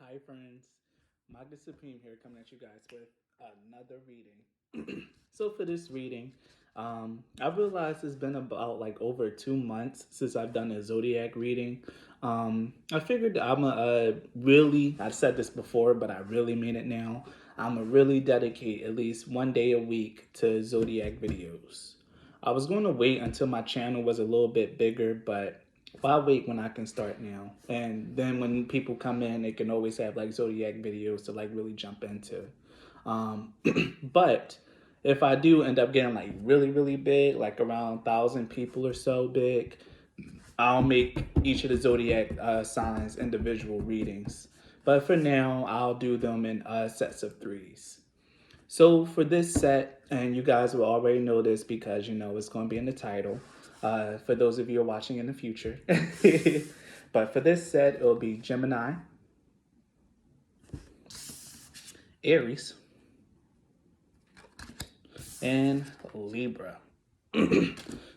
Hi friends, Magus Supreme here coming at you guys with another reading. So for this reading, I realized it's been about like over 2 months since I've done a zodiac reading. I figured I've said this before, but I really mean it now. I'm gonna really dedicate at least one day a week to zodiac videos. I was going to wait until my channel was a little bit bigger, but why wait when I can start now? And then when people come in, they can always have like zodiac videos to like really jump into. Um, but if I do end up getting like really, really big, like around 1,000 people or so big, I'll make each of the zodiac signs individual readings. But for now, I'll do them in sets of threes. So for this set, and you guys will already know this because you know it's going to be in the title. For those of you who are watching in the future, but for this set, it'll be Gemini, Aries, and Libra.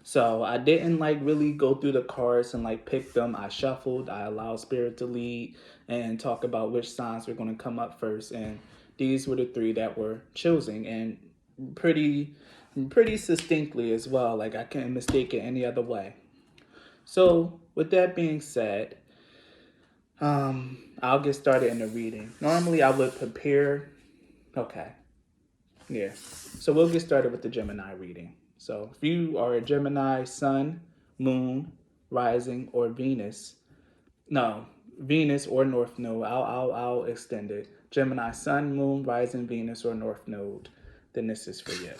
So I didn't like really go through the cards and like pick them. I shuffled. I allowed spirit to lead and talk about which signs were going to come up first, and these were the three that were chosen, and pretty pretty succinctly as well. Like I couldn't mistake it any other way. So with that being said, I'll get started in the reading. Normally I would prepare. Okay, yeah. So we'll get started with the Gemini reading. So if you are a Gemini sun, moon, rising, or Venus, no, Venus or North Node, I'll extend it. Gemini sun, moon, rising, Venus, or North Node, then this is for you.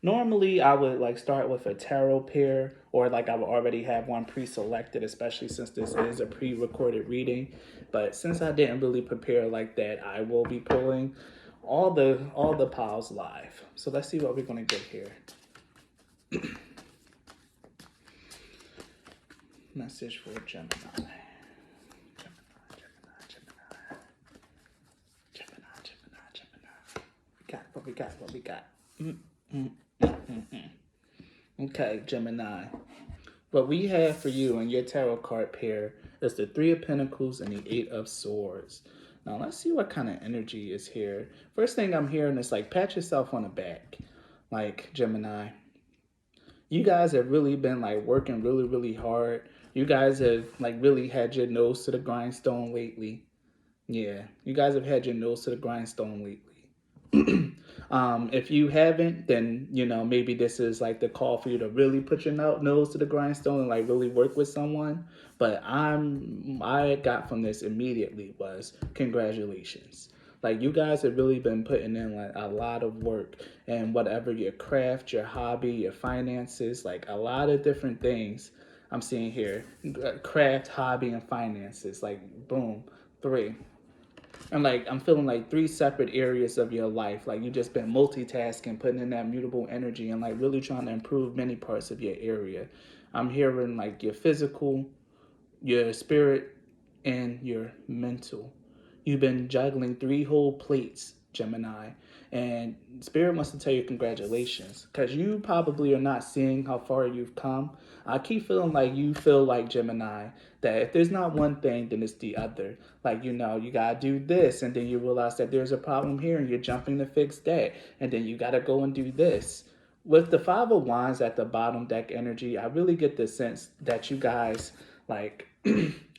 Normally, I would like start with a tarot pair, or like I would already have one pre-selected, especially since this is a pre-recorded reading. But since I didn't really prepare like that, I will be pulling all the piles live. So let's see what we're gonna get here. Message for Gemini. Gemini. What we got? Okay, Gemini. What we have for you in your tarot card pair is the Three of Pentacles and the Eight of Swords. Now let's see what kind of energy is here. First thing I'm hearing is like pat yourself on the back. Like Gemini, you guys have really been like working really, really hard. You guys have like really had your nose to the grindstone lately. Yeah, you guys have had your nose to the grindstone lately. If you haven't, then you know maybe this is like the call for you to really put your nose to the grindstone and like really work with someone. But I got from this immediately was congratulations. Like you guys have really been putting in like a lot of work and whatever your craft, your hobby, your finances, like a lot of different things I'm seeing here. Craft, hobby, and finances. Like boom, three. And like I'm feeling like three separate areas of your life. Like you just been multitasking, putting in that mutable energy and like really trying to improve many parts of your area. I'm hearing like your physical, your spirit, and your mental. You've been juggling three whole plates, Gemini. And Spirit wants to tell you congratulations because you probably are not seeing how far you've come. I keep feeling like you feel like Gemini, that if there's not one thing, then it's the other. Like, you know, you got to do this, and then you realize that there's a problem here, and you're jumping to fix that. And then you got to go and do this. With the Five of Wands at the bottom deck energy, I really get the sense that you guys like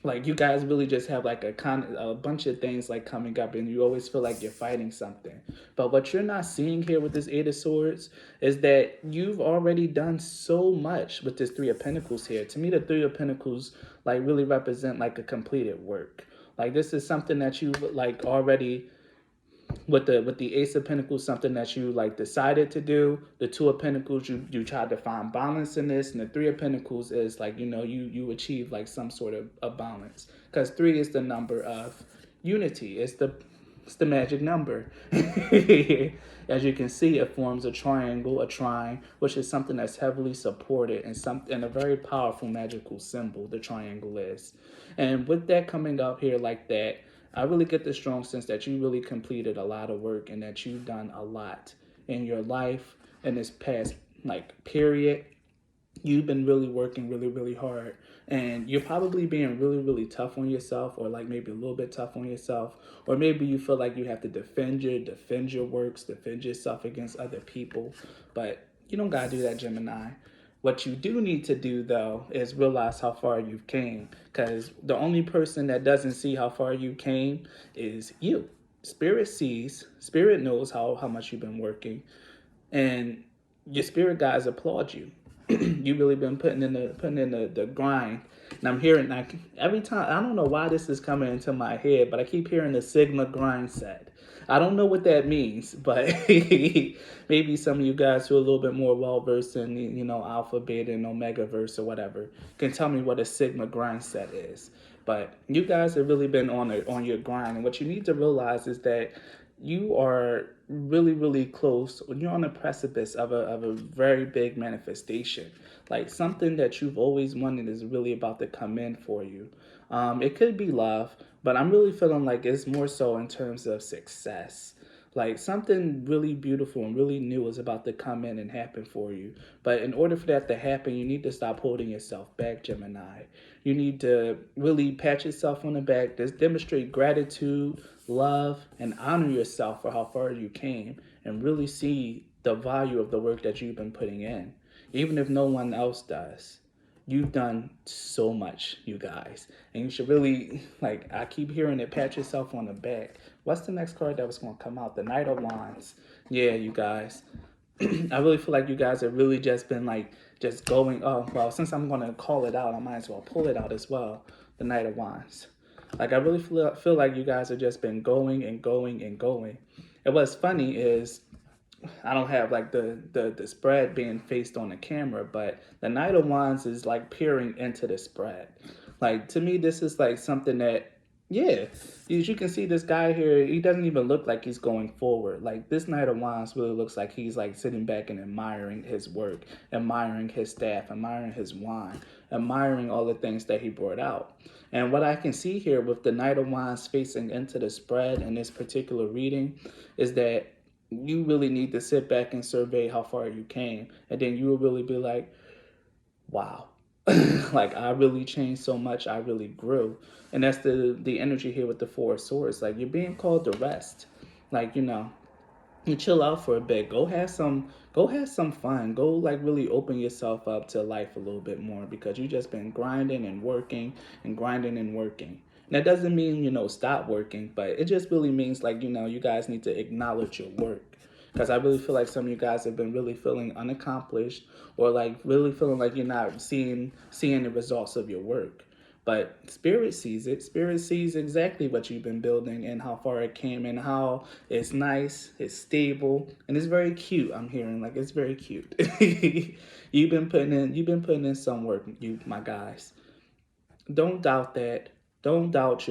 like you guys really just have like a bunch of things like coming up and you always feel like you're fighting something. But what you're not seeing here with this Eight of Swords is that you've already done so much with this Three of Pentacles here. To me, the Three of Pentacles like really represent like a completed work. Like this is something that you like already with the Ace of Pentacles, something that you like decided to do. The Two of Pentacles, you tried to find balance in this, and the Three of Pentacles is like you achieve like some sort of balance because three is the number of unity. It's the magic number. As you can see, it forms a triangle, a trine, which is something that's heavily supported and a very powerful magical symbol. The triangle is, and with that coming up here like that, I really get the strong sense that you really completed a lot of work and that you've done a lot in your life in this past like period. you've been really working really, really hard. And you're probably being really, really tough on yourself, or like maybe a little bit tough on yourself. Or maybe you feel like you have to defend your works, defend yourself against other people. But you don't gotta do that, Gemini. What you do need to do though is realize how far you've came. Because the only person that doesn't see how far you came is you. Spirit sees, spirit knows how much you've been working, and your spirit guides applaud you. You really been putting in the grind. And I'm hearing like every time, I don't know why this is coming into my head, but I keep hearing the Sigma grind set. I don't know what that means, but maybe some of you guys who are a little bit more well versed in, Alpha, Beta, and Omega verse or whatever can tell me what a Sigma grind set is. But you guys have really been on your grind, and what you need to realize is that you are really, really close. You're on the precipice of a very big manifestation. Like something that you've always wanted is really about to come in for you. It could be love, but I'm really feeling like it's more so in terms of success. Like something really beautiful and really new is about to come in and happen for you. But in order for that to happen, you need to stop holding yourself back, Gemini. You need to really pat yourself on the back, just demonstrate gratitude, love, and honor yourself for how far you came, and really see the value of the work that you've been putting in, even if no one else does. You've done so much, you guys. And you should really, like, I keep hearing it, pat yourself on the back. What's the next card that was going to come out? The Knight of Wands. Yeah, you guys. I really feel like you guys have really just been, like, just going, oh, well, since I'm going to call it out, I might as well pull it out as well. The Knight of Wands. Like, I really feel like you guys have just been going and going and going. And what's funny is I don't have like the spread being faced on the camera, but the Knight of Wands is like peering into the spread. Like to me, this is like something that, yeah, as you can see this guy here, he doesn't even look like he's going forward. Like this Knight of Wands really looks like he's like sitting back and admiring his work, admiring his staff, admiring his wine, admiring all the things that he brought out. And what I can see here with the Knight of Wands facing into the spread in this particular reading is that you really need to sit back and survey how far you came. And then you will really be like, wow. Like I really changed so much, I really grew. And that's the energy here with the Four of Swords. Like you're being called to rest. Like, you chill out for a bit. Go have some fun. Go like really open yourself up to life a little bit more, because you just been grinding and working and grinding and working. And that doesn't mean, stop working, but it just really means like, you guys need to acknowledge your work. Because I really feel like some of you guys have been really feeling unaccomplished, or like really feeling like you're not seeing the results of your work. But Spirit sees it. Spirit sees exactly what you've been building and how far it came and how it's nice, it's stable, and it's very cute. I'm hearing like it's very cute. You've been putting in some work, you my guys. Don't doubt that. Don't doubt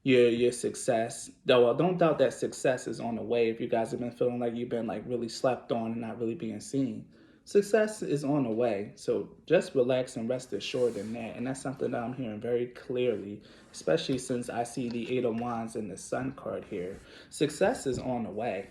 your success. Though well, don't doubt that success is on the way. If you guys have been feeling like you've been like really slept on and not really being seen, success is on the way. So just relax and rest assured in that. And that's something that I'm hearing very clearly, especially since I see the Eight of Wands and the Sun card here. Success is on the way.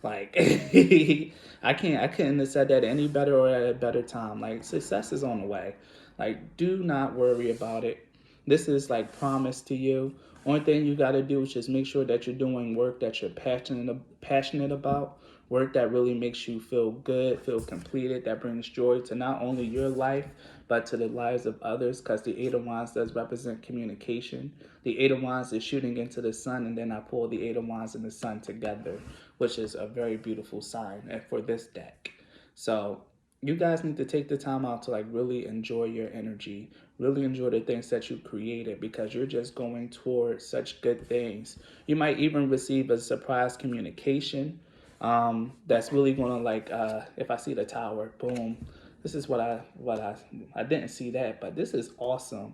Like I couldn't have said that any better or at a better time. Like success is on the way. Like do not worry about it. This is like promised to you. Only thing you got to do is just make sure that you're doing work that you're passionate about, work that really makes you feel good, feel completed, that brings joy to not only your life, but to the lives of others, because the Eight of Wands does represent communication. The Eight of Wands is shooting into the sun, and then I pull the Eight of Wands and the sun together, which is a very beautiful sign and for this deck. So you guys need to take the time out to like really enjoy your energy, really enjoy the things that you created, because you're just going towards such good things. You might even receive a surprise communication that's really gonna like if I see the tower, boom. This is what I didn't see that, but this is awesome.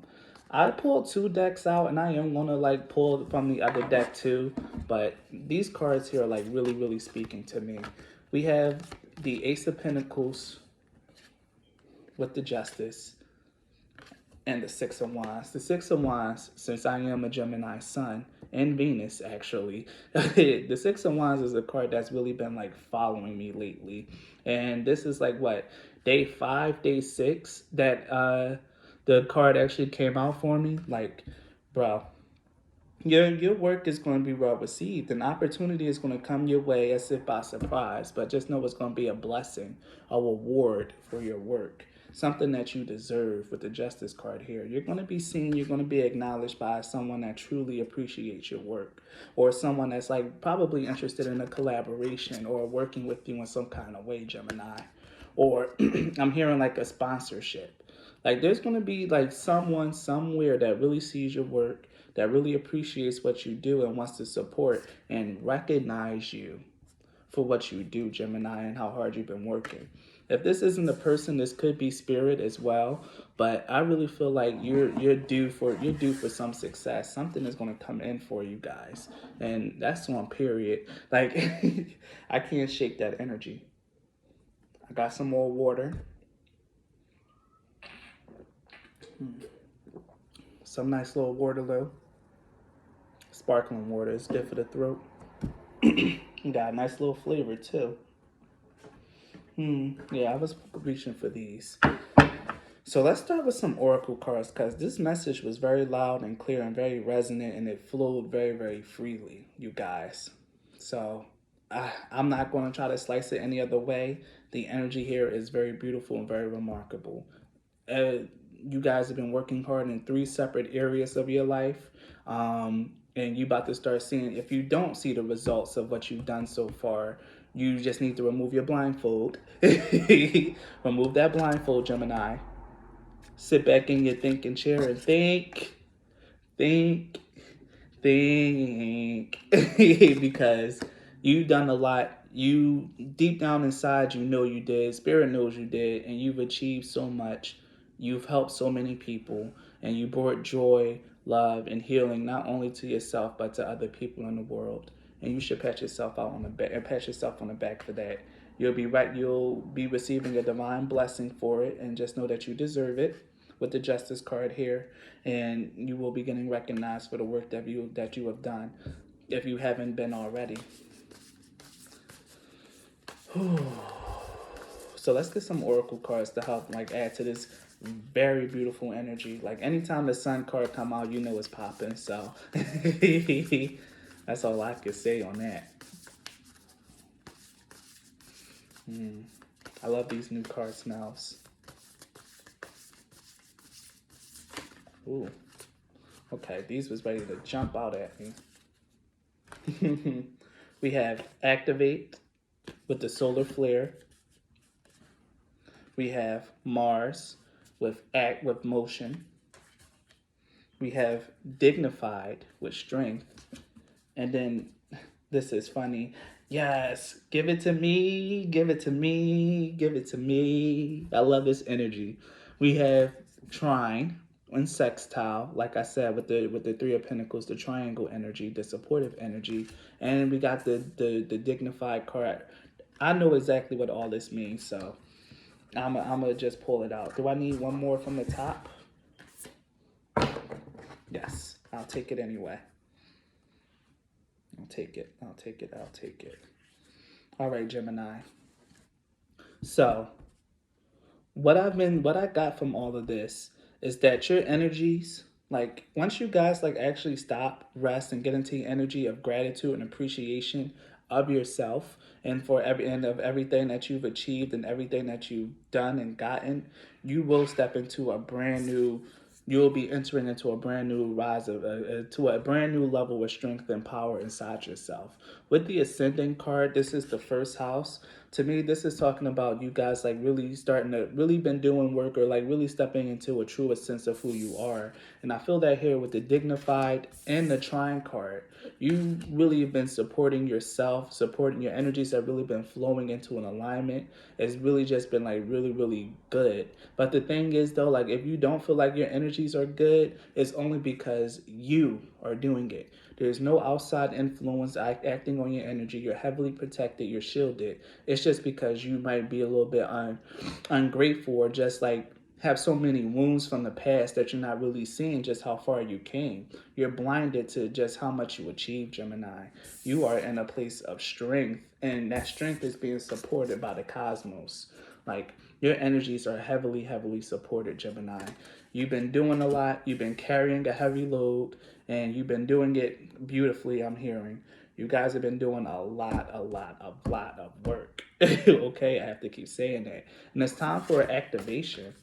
I pulled two decks out, and I am gonna like pull from the other deck too, but these cards here are like really, really speaking to me. We have the Ace of Pentacles with the Justice and the Six of Wands. The Six of Wands, since I am a Gemini sun and Venus actually, the Six of Wands is a card that's really been like following me lately. And this is like what? day 5, day 6 that the card actually came out for me, like, bro, your work is going to be well received. An opportunity is going to come your way as if by surprise, but just know it's going to be a blessing, a reward for your work, something that you deserve. With the Justice card here, you're going to be seen, you're going to be acknowledged by someone that truly appreciates your work, or someone that's like probably interested in a collaboration or working with you in some kind of way, Gemini. Or I'm hearing like a sponsorship. Like there's going to be like someone somewhere that really sees your work, that really appreciates what you do and wants to support and recognize you for what you do, Gemini, and how hard you've been working. If this isn't a person, this could be spirit as well. But I really feel like you're due for some success. Something is going to come in for you guys, and that's on period. Like I can't shake that energy. I got some more water. Some nice little Waterloo. Sparkling water is good for the throat. Got a nice little flavor too. Yeah, I was reaching for these. So let's start with some oracle cards, because this message was very loud and clear and very resonant, and it flowed very, very freely, you guys. So I'm not going to try to slice it any other way. The energy here is very beautiful and very remarkable. You guys have been working hard in 3 separate areas of your life. And you about to start seeing, if you don't see the results of what you've done so far, you just need to remove your blindfold. Remove that blindfold, Gemini. Sit back in your thinking chair and think, think. Because you've done a lot. You, deep down inside, you know you did. Spirit knows you did. And you've achieved so much. You've helped so many people. And you brought joy, love, and healing not only to yourself, but to other people in the world. And you should pat yourself out on the back, and pat yourself on the back for that. You'll be receiving a divine blessing for it, and just know that you deserve it with the Justice card here, and you will be getting recognized for the work that you have done, if you haven't been already. So let's get some oracle cards to help like add to this very beautiful energy. Like anytime the Sun card come out, you know it's popping. So that's all I can say on that. I love these new card smells. Ooh. Okay, these was ready to jump out at me. We have Activate with the solar flare. We have Mars with Act with motion. We have Dignified with strength. And then, this is funny. Yes, give it to me, give it to me, give it to me. I love this energy. We have Trine and Sextile, like I said, with the 3 of Pentacles, the triangle energy, the supportive energy. And we got the Dignified card. I know exactly what all this means, so I'm gonna just pull it out. Do I need one more from the top? Yes, I'll take it anyway. I'll take it. All right, Gemini. So, what I got from all of this is that your energies, like once you guys like actually stop, rest, and get into the energy of gratitude and appreciation of yourself and for everything that you've achieved and everything that you've done and gotten, you will step into a brand new. You'll be entering into a brand new rise to a brand new level of strength and power inside yourself. With the Ascending card, this is the first house. To me, this is talking about you guys like really starting to really been doing work, or like really stepping into a truer sense of who you are. And I feel that here with the Dignified and the Trine card, you really have been supporting yourself, supporting your energies have really been flowing into an alignment. It's really just been like really, really good. But the thing is though, like if you don't feel like your energies are good, it's only because you are doing it. There's no outside influence acting on your energy. You're heavily protected. You're shielded. It's just because you might be a little bit ungrateful, or just like have so many wounds from the past that you're not really seeing just how far you came. You're blinded to just how much you achieved, Gemini. You are in a place of strength, and that strength is being supported by the cosmos. Like Your energies are heavily, heavily supported, Gemini. You've been doing a lot. You've been carrying a heavy load, and you've been doing it beautifully, I'm hearing. You guys have been doing a lot of work. Okay, I have to keep saying that. And it's time for activation.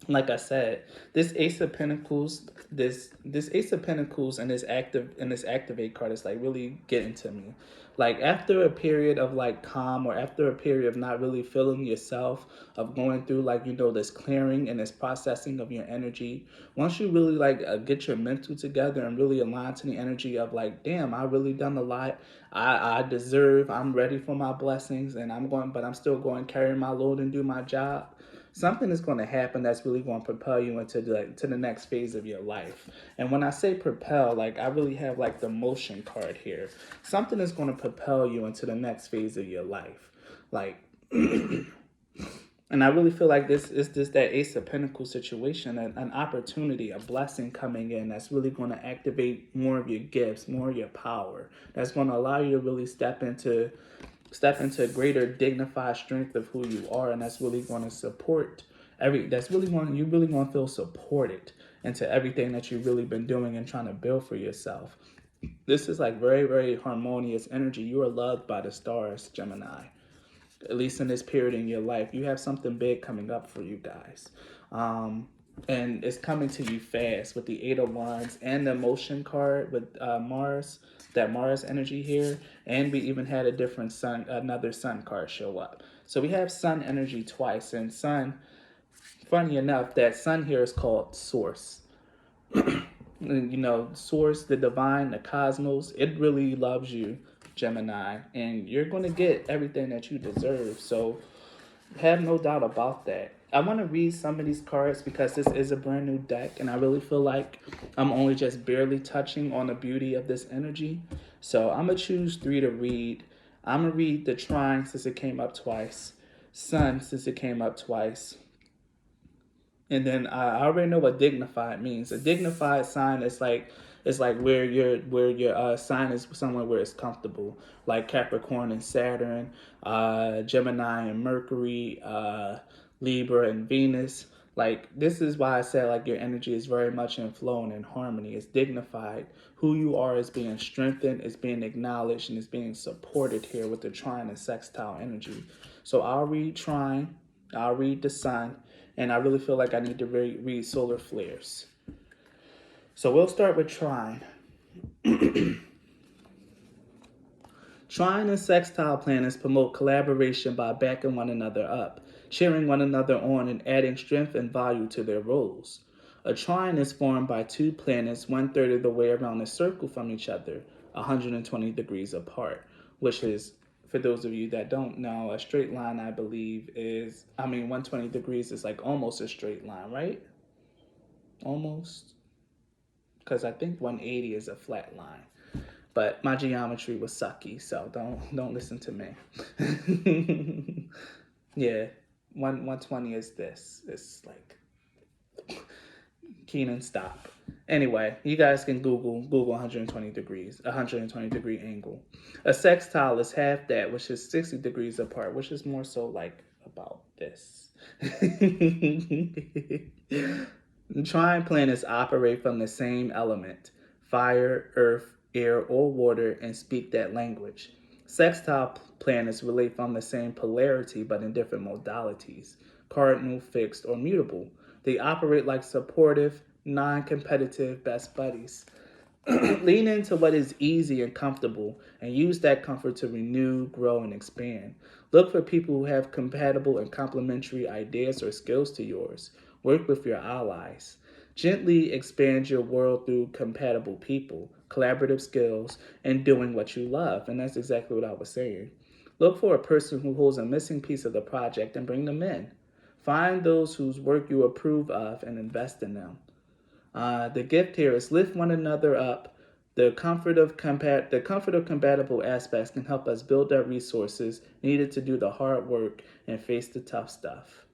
Like I said, this Ace of Pentacles, this Ace of Pentacles and this activate card is like really getting to me. Like after a period of like calm, or after a period of not really feeling yourself, of going through like, you know, this clearing and this processing of your energy, once you really like get your mental together and really align to the energy of like, damn, I really done a lot. I deserve, I'm ready for my blessings, and but I'm still going to carry my load and do my job. Something is going to happen that's really going to propel you into the next phase of your life. And when I say propel, like I really have like the motion card here. Something is going to propel you into the next phase of your life. Like and I really feel like this is just that Ace of Pentacles situation, an opportunity, a blessing coming in that's really going to activate more of your gifts, more of your power. That's going to allow you to really step into greater dignified strength of who you are, and that's really going to support you really want to feel supported into everything that you've really been doing and trying to build for yourself. This is like very, very harmonious energy. You are loved by the stars, Gemini. At least in this period in your life, you have something big coming up for you guys. And it's coming to you fast with the Eight of Wands and the Motion card with Mars, that Mars energy here. And we even had another Sun card show up. So we have Sun energy twice. And Sun, funny enough, that Sun here is called Source. You know, Source, the divine, the cosmos, it really loves you, Gemini, and you're going to get everything that you deserve. So have no doubt about that. I want to read some of these cards because this is a brand new deck, and I really feel like I'm only just barely touching on the beauty of this energy. So I'm going to choose three to read. I'm going to read the Trine since it came up twice, Sun since it came up twice, and then I already know what dignified means. A dignified sign is like, it's like where your sign is somewhere where it's comfortable, like Capricorn and Saturn, Gemini and Mercury, Libra and Venus. Like this is why I said like your energy is very much in flow and in harmony. It's dignified. Who you are is being strengthened, is being acknowledged, and is being supported here with the Trine and Sextile energy. So I'll read Trine, I'll read the Sun, and I really feel like I need to read solar flares. So we'll start with Trine. Trine and sextile planets promote collaboration by backing one another up, cheering one another on, and adding strength and value to their roles. A trine is formed by two planets 1/3 of the way around a circle from each other, 120 degrees apart, which is, for those of you that don't know, a straight line, I believe, 120 degrees is like almost a straight line, right? Almost. Because I think 180 is a flat line. But my geometry was sucky, so don't listen to me. Yeah, 120 is this. It's like Keenan, stop. Anyway, you guys can Google 120 degrees, 120 degree angle. A sextile is half that, which is 60 degrees apart, which is more so like about this. Trine planets operate from the same element, fire, earth, air, or water, and speak that language. Sextile planets relate from the same polarity but in different modalities, cardinal, fixed, or mutable. They operate like supportive, non-competitive best buddies. Lean into what is easy and comfortable and use that comfort to renew, grow, and expand. Look for people who have compatible and complementary ideas or skills to yours. Work with your allies. Gently expand your world through compatible people, collaborative skills, and doing what you love. And that's exactly what I was saying. Look for a person who holds a missing piece of the project and bring them in. Find those whose work you approve of and invest in them. The gift here is lift one another up. The comfort of compatible aspects can help us build up resources needed to do the hard work and face the tough stuff.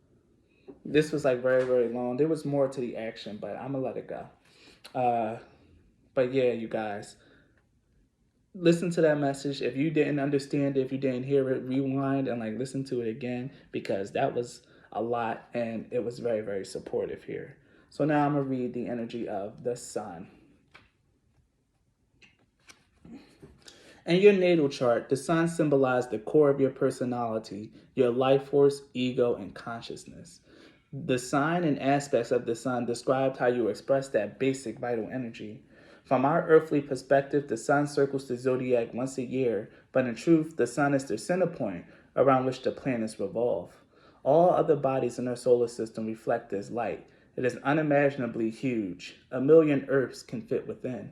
This was like very, very long. There was more to the action, but I'm gonna let it go. But yeah, you guys, listen to that message. If you didn't understand it, if you didn't hear it, rewind and like listen to it again, because that was a lot, and it was very, very supportive here. So now I'm going to read the energy of the sun. In your natal chart, the sun symbolizes the core of your personality, your life force, ego, and consciousness. The sign and aspects of the sun described how you express that basic vital energy. From our earthly perspective, the sun circles the zodiac once a year, but in truth, the sun is the center point around which the planets revolve. All other bodies in our solar system reflect this light. It is unimaginably huge. 1,000,000 Earths can fit within.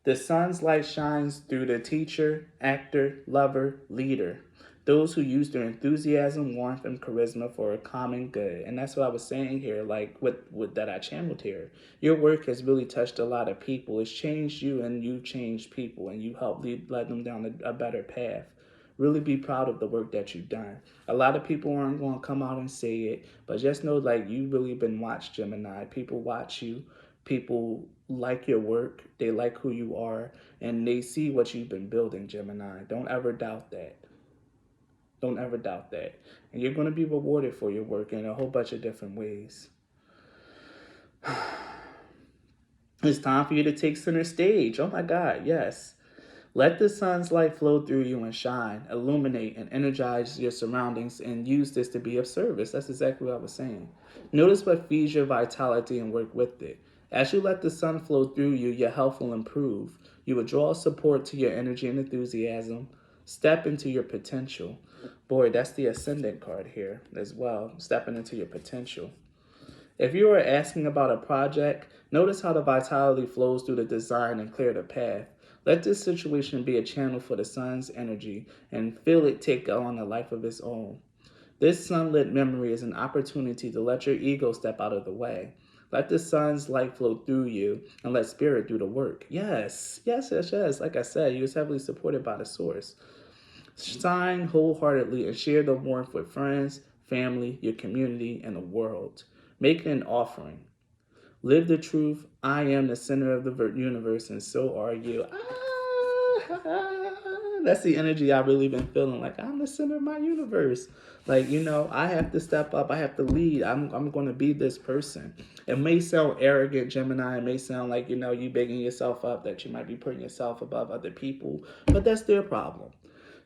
The sun's light shines through the teacher, actor, lover, leader, those who use their enthusiasm, warmth, and charisma for a common good. And that's what I was saying here, like with that I channeled here. Your work has really touched a lot of people. It's changed you, and you changed people, and you helped lead them down a better path. Really be proud of the work that you've done. A lot of people aren't going to come out and say it, but just know, like, you've really been watched, Gemini. People watch you. People like your work. They like who you are, and they see what you've been building, Gemini. Don't ever doubt that. Don't ever doubt that. And you're going to be rewarded for your work in a whole bunch of different ways. It's time for you to take center stage. Oh my God, yes. Let the sun's light flow through you and shine, illuminate, and energize your surroundings, and use this to be of service. That's exactly what I was saying. Notice what feeds your vitality and work with it. As you let the sun flow through you, your health will improve. You will draw support to your energy and enthusiasm. Step into your potential. Boy, that's the Ascendant card here as well, stepping into your potential. If you are asking about a project, notice how the vitality flows through the design and clear the path. Let this situation be a channel for the sun's energy and feel it take on a life of its own. This sunlit memory is an opportunity to let your ego step out of the way. Let the sun's light flow through you and let spirit do the work. Yes, yes, yes, yes. Like I said, you're heavily supported by the source. Shine wholeheartedly and share the warmth with friends, family, your community, and the world. Make it an offering. Live the truth. I am the center of the universe, and so are you. That's the energy I've really been feeling. Like, I'm the center of my universe. Like, I have to step up. I have to lead. I'm going to be this person. It may sound arrogant, Gemini. It may sound like, you bigging yourself up, that you might be putting yourself above other people. But that's their problem.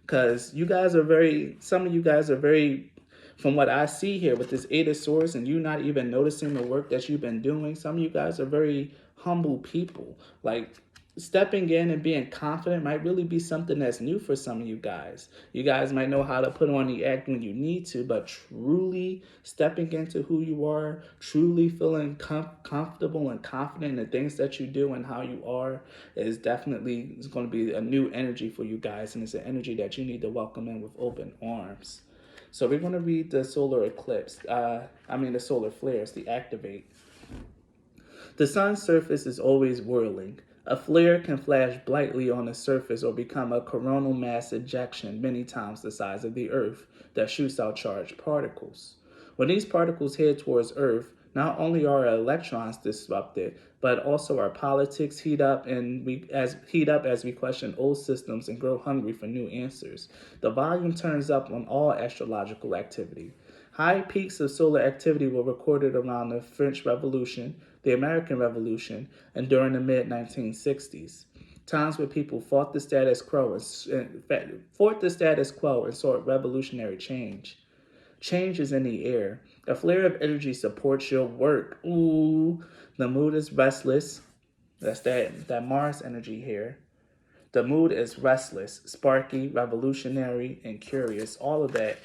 Because some of you guys are very, from what I see here with this Eight of Swords, and you not even noticing the work that you've been doing, some of you guys are very humble people. Like, stepping in and being confident might really be something that's new for some of you guys. You guys might know how to put on the act when you need to, but truly stepping into who you are, truly feeling comfortable and confident in the things that you do and how you are, is going to be a new energy for you guys, and it's an energy that you need to welcome in with open arms. So we're going to read the solar eclipse, the solar flares, the activate. The sun's surface is always whirling. A flare can flash brightly on the surface or become a coronal mass ejection many times the size of the Earth that shoots out charged particles. When these particles head towards Earth, not only are our electrons disrupted, but also our politics heat up as we question old systems and grow hungry for new answers. The volume turns up on all astrological activity. High peaks of solar activity were recorded around the French Revolution, the American Revolution, and during the mid-1960s. Times where people fought the status quo and sought revolutionary change. Change is in the air. A flare of energy supports your work. Ooh, the mood is restless. That's that Mars energy here. The mood is restless, sparky, revolutionary, and curious. All of that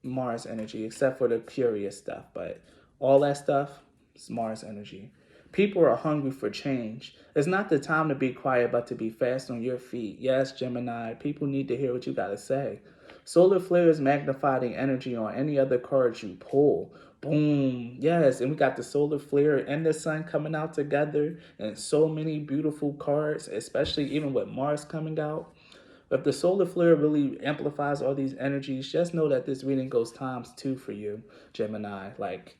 Mars energy, except for the curious stuff. But all that stuff is Mars energy. People are hungry for change. It's not the time to be quiet, but to be fast on your feet. Yes, Gemini, people need to hear what you got to say. Solar flares magnify the energy on any other cards you pull. Boom. Yes, and we got the solar flare and the sun coming out together, and so many beautiful cards, especially even with Mars coming out. If the solar flare really amplifies all these energies, just know that this reading goes times 2 for you, Gemini. Like,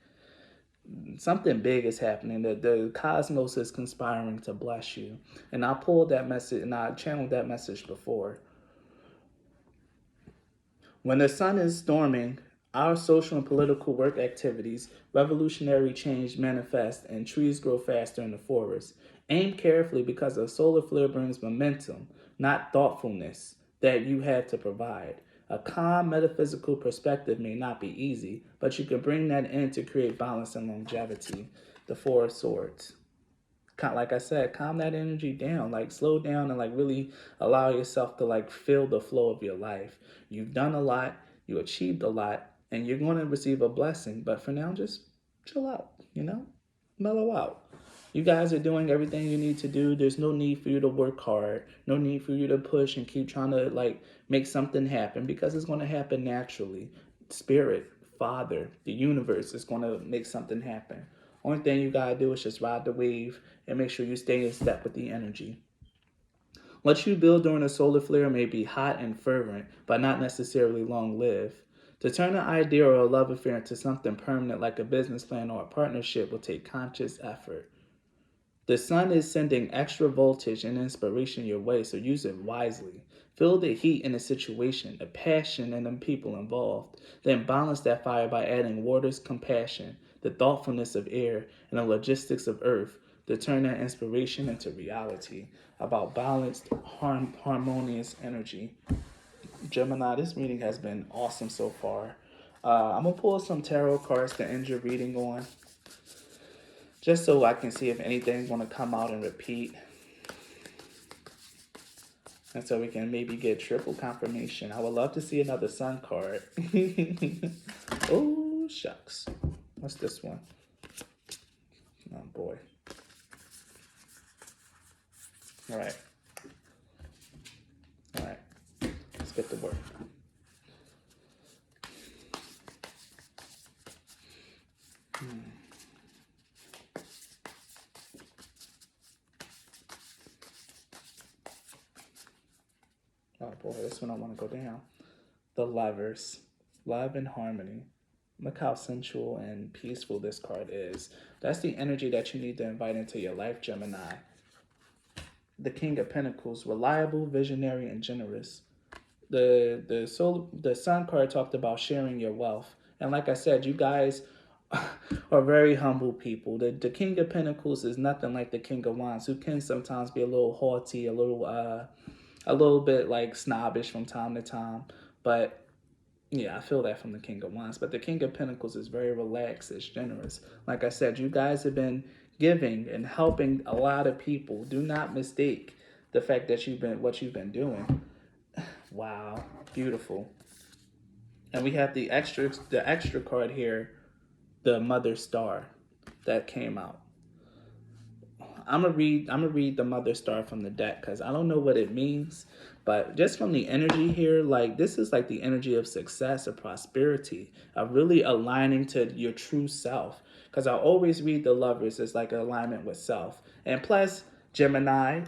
something big is happening. The cosmos is conspiring to bless you. And I pulled that message, and I channeled that message before. When the sun is storming, our social and political work activities, revolutionary change manifest, and trees grow faster in the forest. Aim carefully because a solar flare brings momentum, not thoughtfulness, that you have to provide. A calm metaphysical perspective may not be easy, but you can bring that in to create balance and longevity. The Four of Swords. Like I said, calm that energy down, like slow down and like really allow yourself to like feel the flow of your life. You've done a lot, you achieved a lot, and you're going to receive a blessing. But for now, just chill out, mellow out. You guys are doing everything you need to do. There's no need for you to work hard, no need for you to push and keep trying to like make something happen because it's going to happen naturally. Spirit, Father, the universe is going to make something happen. Only thing you gotta do is just ride the wave and make sure you stay in step with the energy. What you build during a solar flare may be hot and fervent, but not necessarily long lived. To turn an idea or a love affair into something permanent like a business plan or a partnership will take conscious effort. The sun is sending extra voltage and inspiration your way, so use it wisely. Feel the heat in the situation, the passion in the people involved. Then balance that fire by adding water's compassion, the thoughtfulness of air, and the logistics of earth to turn that inspiration into reality. About balanced, harmonious energy. Gemini, this reading has been awesome so far. I'm going to pull some tarot cards to end your reading on, just so I can see if anything's going to come out and repeat. And so we can maybe get triple confirmation. I would love to see another sun card. Oh, shucks. What's this one? Oh, boy. All right. All right. Let's get to work. Oh boy, this one I want to go down. The Lovers. Love and harmony. Look how sensual and peaceful this card is. That's the energy that you need to invite into your life, Gemini. The King of Pentacles. Reliable, visionary, and generous. The Sun card talked about sharing your wealth. And like I said, you guys are very humble people. The King of Pentacles is nothing like the King of Wands, who can sometimes be a little haughty, a little bit like snobbish from time to time. But yeah, I feel that from the King of Wands. But the King of Pentacles is very relaxed, it's generous. Like I said, you guys have been giving and helping a lot of people. Do not mistake the fact that what you've been doing. Wow, beautiful. And we have the extra card here, the Mother Star that came out. I'm gonna read the Mother Star from the deck because I don't know what it means, but just from the energy here, like this is like the energy of success, of prosperity, of really aligning to your true self. Because I always read the Lovers as like an alignment with self, and plus Gemini.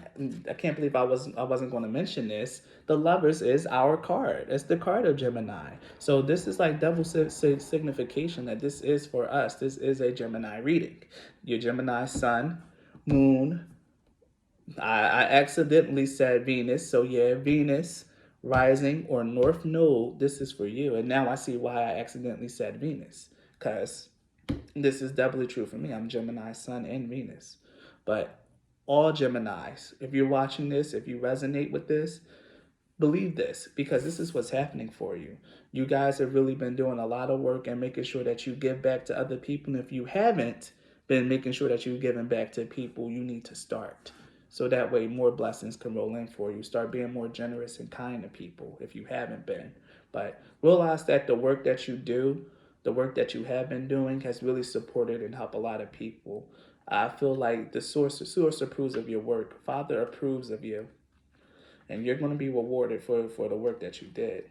I can't believe I wasn't going to mention this. The Lovers is our card. It's the card of Gemini. So this is like double signification that this is for us. This is a Gemini reading. Your Gemini Sun, Moon. I accidentally said Venus. So yeah, Venus, rising or North Node. This is for you. And now I see why I accidentally said Venus. Because this is doubly true for me. I'm Gemini Sun and Venus. But all Geminis, if you're watching this, if you resonate with this, believe this, because this is what's happening for you. You guys have really been doing a lot of work and making sure that you give back to other people. And if you haven't been making sure that you're giving back to people, you need to start. So that way more blessings can roll in for you. Start being more generous and kind to people if you haven't been. But realize that the work that you do, the work that you have been doing has really supported and helped a lot of people. I feel like the source approves of your work. Father approves of you. And you're going to be rewarded for the work that you did.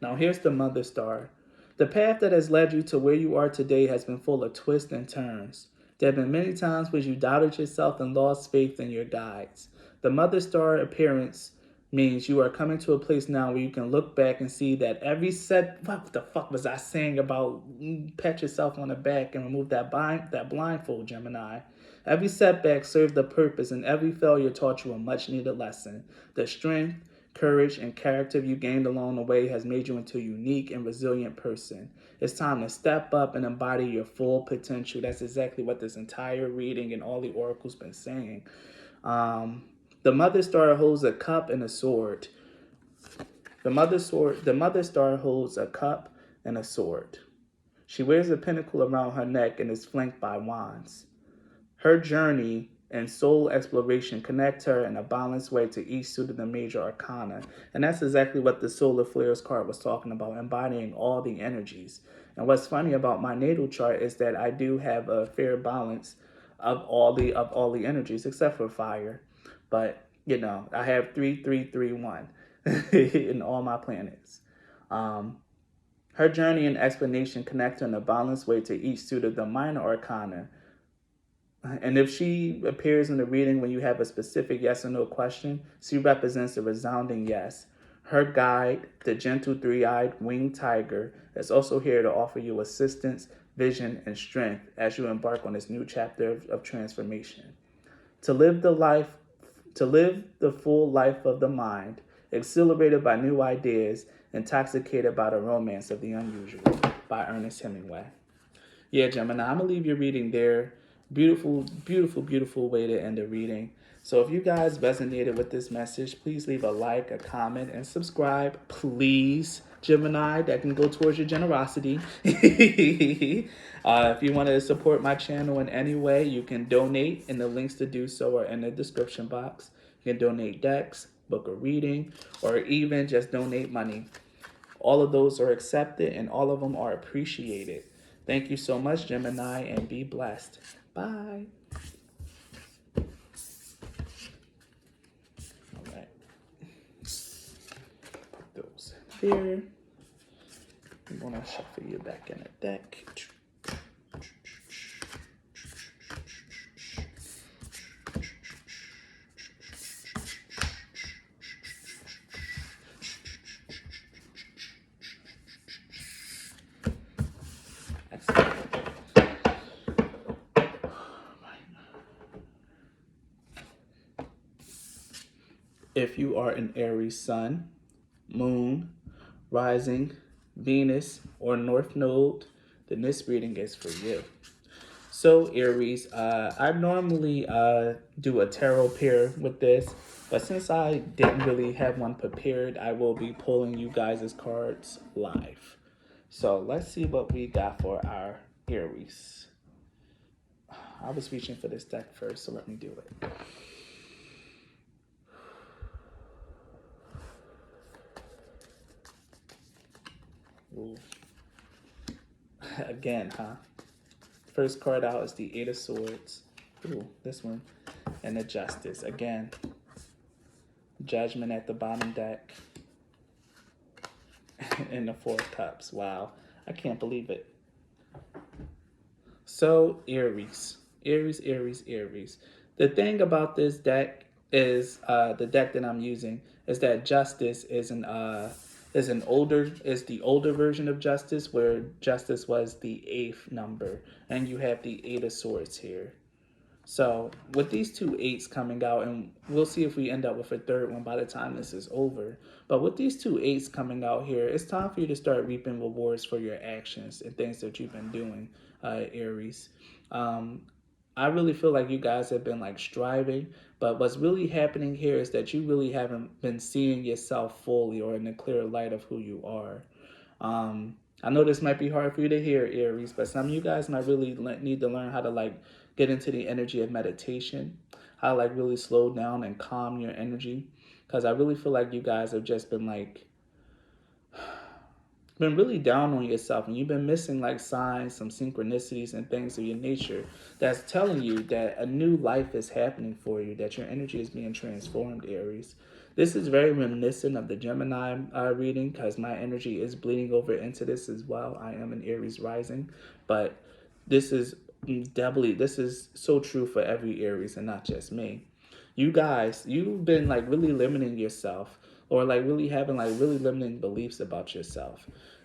Now here's the Mother Star. The path that has led you to where you are today has been full of twists and turns. There have been many times when you doubted yourself and lost faith in your guides. The Mother Star appearance means you are coming to a place now where you can look back and see that what the fuck was I saying about pat yourself on the back and remove that blindfold, Gemini. Every setback served a purpose and every failure taught you a much needed lesson. The strength, courage, and character you gained along the way has made you into a unique and resilient person. It's time to step up and embody your full potential. That's exactly what this entire reading and all the oracles been saying. The Mother Star holds a cup and a sword. The Mother Star holds a cup and a sword. She wears a pentacle around her neck and is flanked by wands. Her journey and soul exploration connect her in a balanced way to each suit of the major arcana. And that's exactly what the solar flares card was talking about, embodying all the energies. And what's funny about my natal chart is that I do have a fair balance of all the energies except for fire. But you know, I have 3 3 3 1 in all my planets. Her journey and explanation connect her in a balanced way to each suit of the minor arcana. And if she appears in the reading when you have a specific yes or no question, she represents a resounding yes. Her guide, the gentle three-eyed winged tiger, is also here to offer you assistance, vision, and strength as you embark on this new chapter of transformation. To live the full life of the mind, exhilarated by new ideas, intoxicated by the romance of the unusual, by Ernest Hemingway. Yeah, Gemini, I'm going to leave your reading there. Beautiful, beautiful, beautiful way to end the reading. So if you guys resonated with this message, please leave a like, a comment, and subscribe, please. Gemini, that can go towards your generosity. If you want to support my channel in any way, you can donate, and the links to do so are in the description box. You can donate decks, book a reading, or even just donate money. All of those are accepted, and all of them are appreciated. Thank you so much, Gemini, and be blessed. Bye. All right. Put those there. I'm going to shuffle you back in the deck. If you are an Aries sun, moon, rising, Venus, or North Node, then this reading is for you. So Aries, I normally do a tarot pair with this, but since I didn't really have one prepared, I will be pulling you guys' cards live. So let's see what we got for our Aries. I was reaching for this deck first, so let me do it. Ooh. Again, huh? First card out is the Eight of Swords. Ooh, this one. And the Justice. Again. Judgment at the bottom deck. And the Four of Cups. Wow. I can't believe it. So, Aries. Aries, Aries, Aries. The thing about this deck is, the deck that I'm using, is that Justice is the older version of Justice, where Justice was the 8th number, and you have the Eight of Swords here. So with these two 8s coming out, and we'll see if we end up with a third one by the time this is over, but with these two 8s coming out here, it's time for you to start reaping rewards for your actions and things that you've been doing, Aries. I really feel like you guys have been like striving, but what's really happening here is that you really haven't been seeing yourself fully or in the clear light of who you are. I know this might be hard for you to hear, Aries, but some of you guys might really need to learn how to like get into the energy of meditation, how to like really slow down and calm your energy. Because I really feel like you guys have just been really down on yourself, and you've been missing like signs, some synchronicities and things of your nature that's telling you that a new life is happening for you, that your energy is being transformed, Aries. This is very reminiscent of the Gemini reading, because my energy is bleeding over into this as well. I am an Aries rising, but this is this is so true for every Aries and not just me. You guys, you've been like really limiting yourself, or like really having like really limiting beliefs about yourself.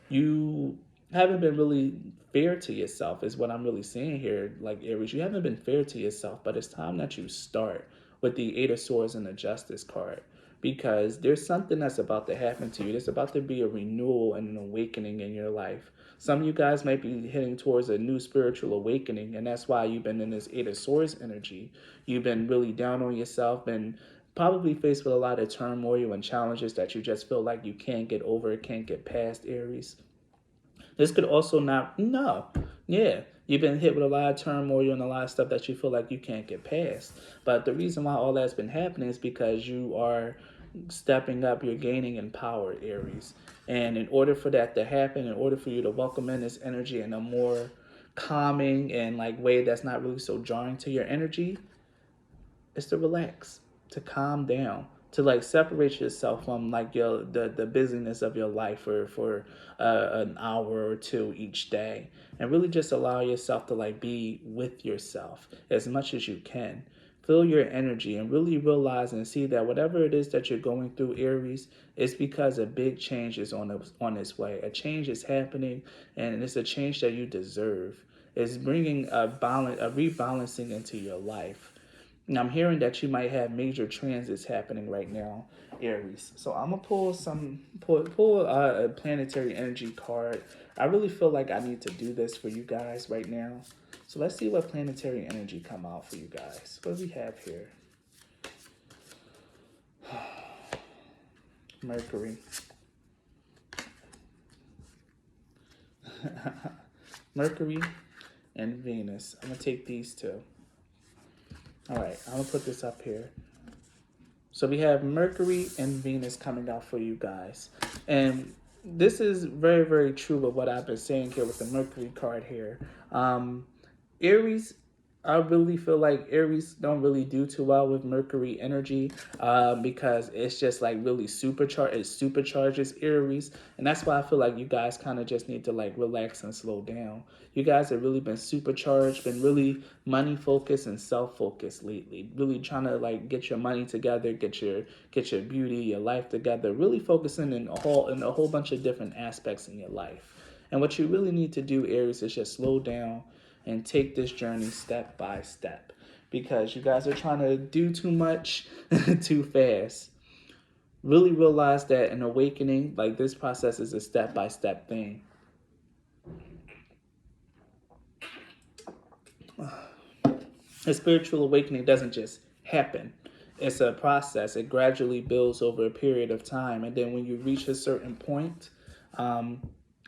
You haven't been really fair to yourself is what I'm really seeing here. Like Aries, you haven't been fair to yourself, but it's time that you start with the Eight of Swords and the Justice card. because there's something that's about to happen to you. There's about to be a renewal and an awakening in your life. Some of you guys might be heading towards a new spiritual awakening, and that's why you've been in this Eight of Swords energy. You've been really down on yourself, been probably faced with a lot of turmoil and challenges that you just feel like you can't get over, can't get past, Aries. This could also not, no, yeah. You've been hit with a lot of turmoil and a lot of stuff that you feel like you can't get past. But the reason why all that's been happening is because you are stepping up, you're gaining in power, Aries. And in order for that to happen, in order for you to welcome in this energy in a more calming and like way that's not really so jarring to your energy, is to relax, to calm down, to like separate yourself from like the busyness of your life for an hour or two each day, and really just allow yourself to like be with yourself as much as you can. Feel your energy and really realize and see that whatever it is that you're going through, Aries, is because a big change is on its way. A change is happening, and it's a change that you deserve. It's bringing a rebalancing into your life. And I'm hearing that you might have major transits happening right now, Aries. So I'm gonna pull a planetary energy card. I really feel like I need to do this for you guys right now. So let's see what planetary energy come out for you guys. What do we have here? Mercury. Mercury and Venus. I'm gonna take these two. All right, I'm gonna put this up here. So we have Mercury and Venus coming out for you guys. And this is very, very true with what I've been saying here with the Mercury card here. Aries, I really feel like Aries don't really do too well with Mercury energy because it's just like really supercharged. It supercharges Aries, and that's why I feel like you guys kind of just need to like relax and slow down. You guys have really been supercharged, been really money focused and self focused lately. Really trying to like get your money together, get your beauty, your life together. Really focusing in a whole bunch of different aspects in your life. And what you really need to do, Aries, is just slow down and take this journey step by step, because you guys are trying to do too much too fast. Really realize that an awakening, like this process, is a step by step thing. A spiritual awakening doesn't just happen. It's a process. It gradually builds over a period of time. And then when you reach a certain point,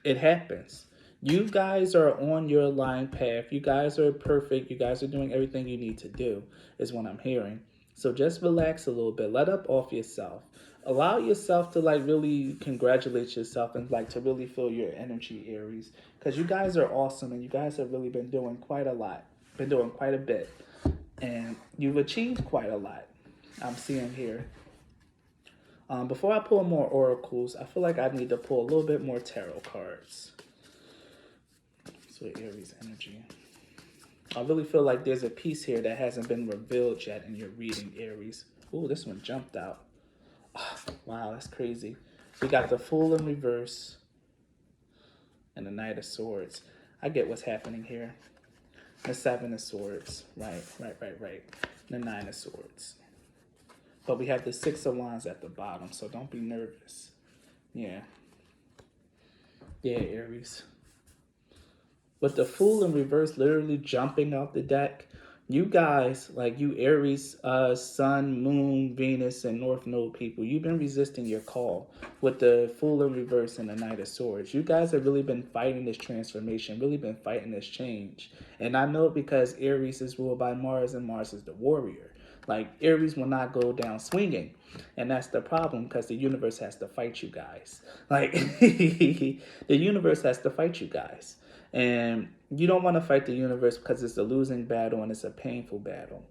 it happens. You guys are on your line path. You guys are perfect. You guys are doing everything you need to do, is what I'm hearing. So just relax a little bit. Let up off yourself. Allow yourself to like really congratulate yourself and like to really feel your energy, Aries. Because you guys are awesome and you guys have really been doing quite a lot. Been doing quite a bit. And you've achieved quite a lot, I'm seeing here. Before I pull more oracles, I feel like I need to pull a little bit more tarot cards. So Aries energy. I really feel like there's a piece here that hasn't been revealed yet in your reading, Aries. Ooh, this one jumped out. Oh, wow, that's crazy. We got the Fool in reverse and the Knight of Swords. I get what's happening here. The Seven of Swords. Right. The Nine of Swords. But we have the Six of Wands at the bottom, so don't be nervous. Yeah, Aries. With the Fool in reverse literally jumping out the deck, you guys, like you Aries, Sun, Moon, Venus, and North Node people, you've been resisting your call with the Fool in reverse and the Knight of Swords. You guys have really been fighting this transformation, really been fighting this change. And I know because Aries is ruled by Mars and Mars is the warrior. Like Aries will not go down swinging. And that's the problem, because the universe has to fight you guys. Like the universe has to fight you guys. And you don't want to fight the universe because it's a losing battle and it's a painful battle.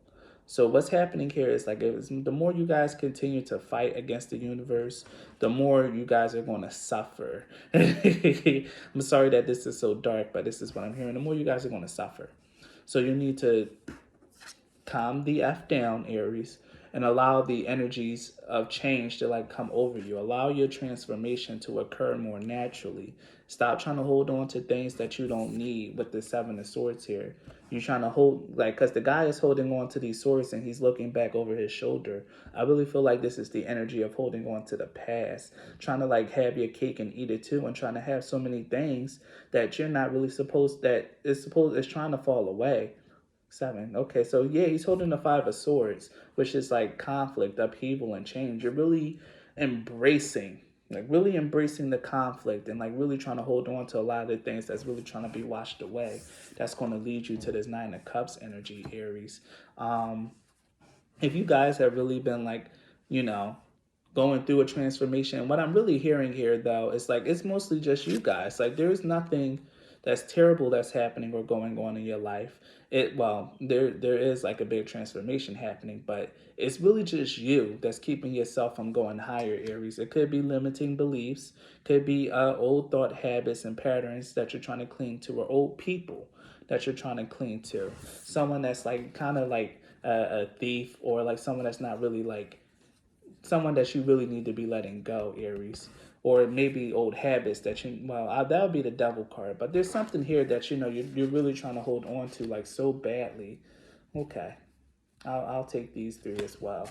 So what's happening here is like the more you guys continue to fight against the universe, the more you guys are going to suffer. I'm sorry that this is so dark, but this is what I'm hearing. The more you guys are going to suffer. So you need to calm the F down, Aries, and allow the energies of change to like come over you. Allow your transformation to occur more naturally. Stop trying to hold on to things that you don't need with the Seven of Swords here. You're trying to hold, like, because the guy is holding on to these swords and he's looking back over his shoulder. I really feel like this is the energy of holding on to the past, trying to like have your cake and eat it too, and trying to have so many things that you're not really supposed, that is supposed, is trying to fall away. Seven. Okay, so yeah, he's holding the Five of Swords, which is like conflict, upheaval, and change. You're really embracing, like really embracing the conflict and like really trying to hold on to a lot of the things that's really trying to be washed away. That's going to lead you to this Nine of Cups energy, Aries. Um, if you guys have really been like, you know, going through a transformation, what I'm really hearing here though is like it's mostly just you guys. Like there's nothing that's terrible that's happening or going on in your life. It well, there is like a big transformation happening, but it's really just you that's keeping yourself from going higher, Aries. It could be limiting beliefs, could be old thought habits and patterns that you're trying to cling to, or old people that you're trying to cling to. Someone that's like kind of like a thief, or like someone that's not really like someone that you really need to be letting go, Aries. Or maybe old habits that you, well, that would be the devil card. But there's something here that, you know, you're really trying to hold on to like so badly. Okay, I'll take these three as well.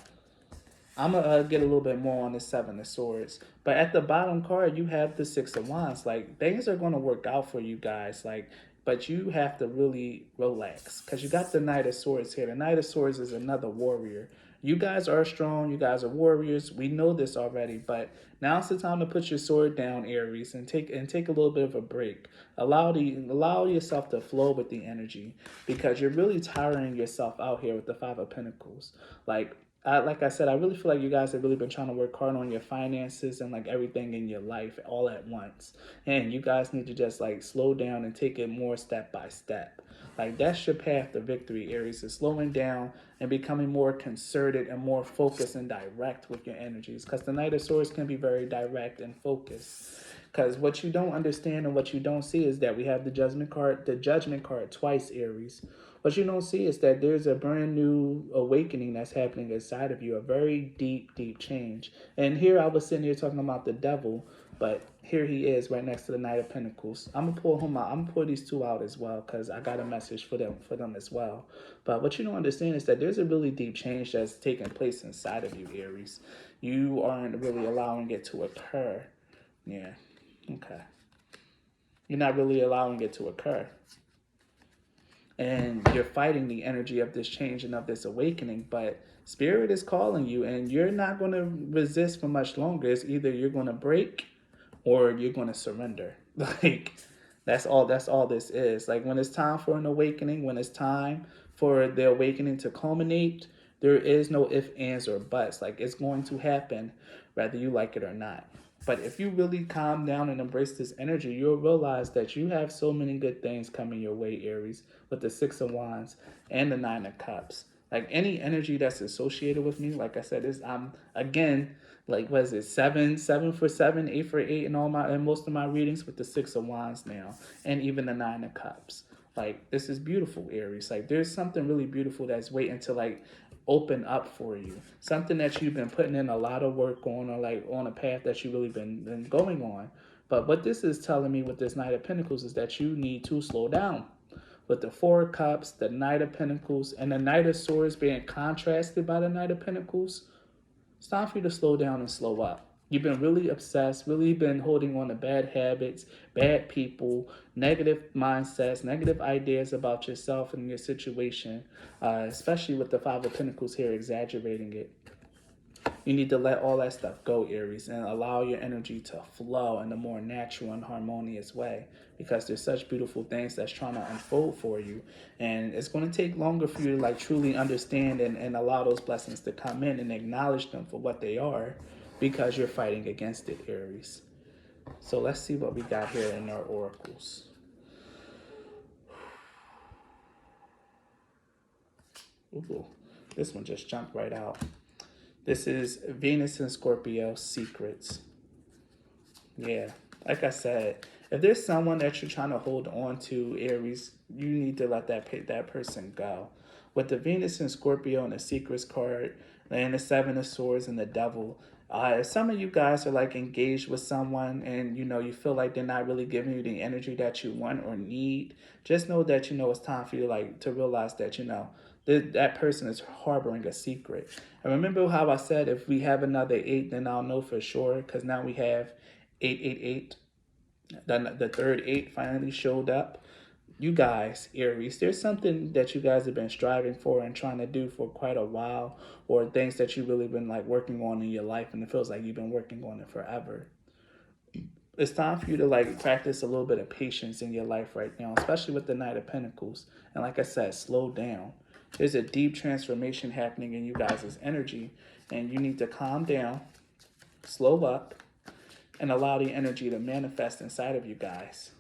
I'm gonna get a little bit more on the Seven of Swords, but at the bottom card you have the Six of Wands. Like things are gonna work out for you guys. Like, but you have to really relax because you got the Knight of Swords here. The Knight of Swords is another warrior. You guys are strong. You guys are warriors. We know this already, but now's the time to put your sword down, Aries, and take a little bit of a break. Allow yourself to flow with the energy because you're really tiring yourself out here with the Five of Pentacles. Like I said, I really feel like you guys have really been trying to work hard on your finances and like everything in your life all at once. And you guys need to just like slow down and take it more step by step. Like that's your path to victory, Aries, is slowing down and becoming more concerted and more focused and direct with your energies. Because the Knight of Swords can be very direct and focused. Because what you don't understand and what you don't see is that we have the judgment card twice, Aries. What you don't see is that there's a brand new awakening that's happening inside of you, a very deep, deep change. And here I was sitting here talking about the devil, but here he is right next to the Knight of Pentacles. I'm gonna pull him out. I'm gonna pull these two out as well because I got a message for them as well. But what you don't understand is that there's a really deep change that's taking place inside of you, Aries. You aren't really allowing it to occur. Yeah. Okay. You're not really allowing it to occur. And you're fighting the energy of this change and of this awakening, but spirit is calling you and you're not going to resist for much longer. It's either you're going to break or you're going to surrender. Like that's all this is. Like when it's time for an awakening, when it's time for the awakening to culminate, there is no ifs, ands, or buts. Like it's going to happen whether you like it or not. But if you really calm down and embrace this energy, you'll realize that you have so many good things coming your way, Aries, with the Six of Wands and the Nine of Cups. Like any energy that's associated with me, like I said, is I'm again, like what is it, seven for seven, 8 for 8 in all my in most of my readings with the Six of Wands now, and even the Nine of Cups. Like this is beautiful, Aries. Like there's something really beautiful that's waiting to like open up for you. Something that you've been putting in a lot of work on, or like on a path that you've really been going on. But what this is telling me with this Knight of Pentacles is that you need to slow down. With the Four of Cups, the Knight of Pentacles, and the Knight of Swords being contrasted by the Knight of Pentacles, it's time for you to slow down and slow up. You've been really obsessed, really been holding on to bad habits, bad people, negative mindsets, negative ideas about yourself and your situation, especially with the Five of Pentacles here exaggerating it. You need to let all that stuff go, Aries, and allow your energy to flow in a more natural and harmonious way because there's such beautiful things that's trying to unfold for you. And it's going to take longer for you to like truly understand and allow those blessings to come in and acknowledge them for what they are because you're fighting against it, Aries. So let's see what we got here in our oracles. Ooh, this one just jumped right out. This is Venus and Scorpio Secrets. Yeah, like I said, if there's someone that you're trying to hold on to, Aries, you need to let that person go. With the Venus and Scorpio and the Secrets card, and the Seven of Swords and the Devil. If some of you guys are like engaged with someone and you feel like they're not really giving you the energy that you want or need, just know that it's time for you like to realize that that person is harboring a secret. And remember how I said if we have another 8, then I'll know for sure, because now we have 888. Then the third 8 finally showed up. You guys, Aries, there's something that you guys have been striving for and trying to do for quite a while, or things that you've really been like working on in your life, and it feels like you've been working on it forever. It's time for you to like practice a little bit of patience in your life right now, especially with the Knight of Pentacles. And like I said, slow down. There's a deep transformation happening in you guys' energy, and you need to calm down, slow up, and allow the energy to manifest inside of you guys.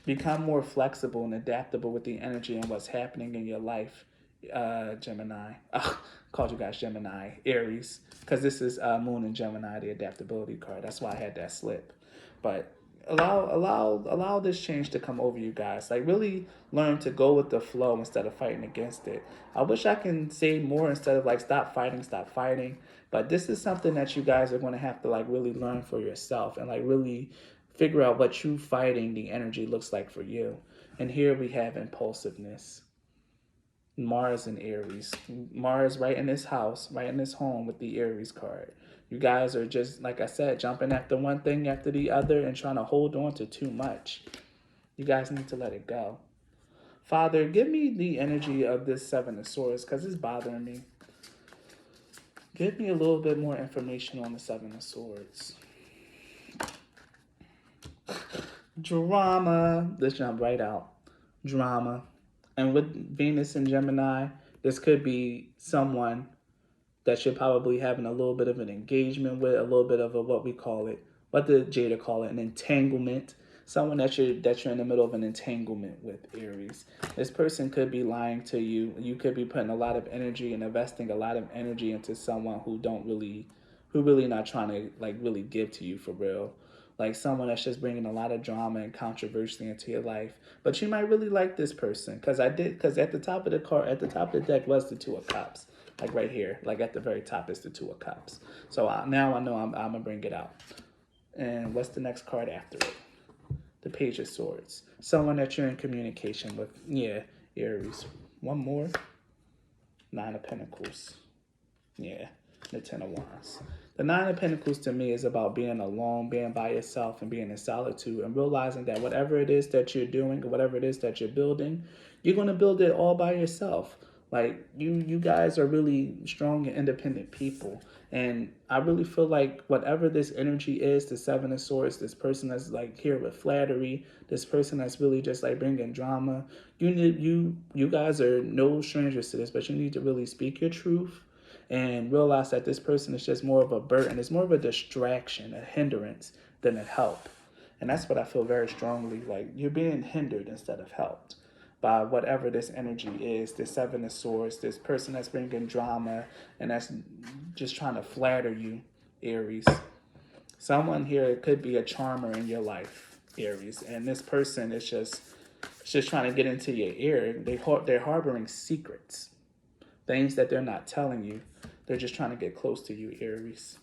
Become more flexible and adaptable with the energy and what's happening in your life, Gemini. Called you guys Gemini, Aries, because this is Moon and Gemini, the adaptability card. That's why I had that slip. But allow this change to come over you guys. Like really learn to go with the flow instead of fighting against it. I wish I can say more instead of like stop fighting. But this is something that you guys are going to have to like really learn for yourself and like really figure out what true fighting the energy looks like for you. And here we have impulsiveness. Mars and Aries. Mars right in this house, right in this home with the Aries card. You guys are just, like I said, jumping after one thing after the other and trying to hold on to too much. You guys need to let it go. Father, give me the energy of this Seven of Swords because it's bothering me. Give me a little bit more information on the Seven of Swords. Drama. Let's jump right out. Drama. And with Venus and Gemini, this could be someone that you're probably having a little bit of an engagement with, a little bit of what did Jada call it, an entanglement. Someone that you're in the middle of an entanglement with, Aries. This person could be lying to you. You could be putting a lot of energy and investing a lot of energy into someone who really not trying to like really give to you for real. Like someone that's just bringing a lot of drama and controversy into your life. But you might really like this person. Because at the top of the card, at the top of the deck was the Two of Cups. Like right here. Like at the very top is the Two of Cups. So now I know I'm going to bring it out. And what's the next card after it? The Page of Swords. Someone that you're in communication with. Yeah, Aries. One more. Nine of Pentacles. Yeah, the Ten of Wands. The Nine of Pentacles to me is about being alone, being by yourself, and being in solitude, and realizing that whatever it is that you're doing, or whatever it is that you're building, you're going to build it all by yourself. Like, you guys are really strong and independent people. And I really feel like whatever this energy is, the Seven of Swords, this person that's like here with flattery, this person that's really just like bringing drama, you guys are no strangers to this, but you need to really speak your truth and realize that this person is just more of a burden. It's more of a distraction, a hindrance than a help. And that's what I feel very strongly, like you're being hindered instead of helped by whatever this energy is, this Seven of Swords, this person that's bringing drama and that's just trying to flatter you, Aries. Someone here could be a charmer in your life, Aries, and this person is just trying to get into your ear. They're harboring secrets, things that they're not telling you. They're just trying to get close to you, Aries.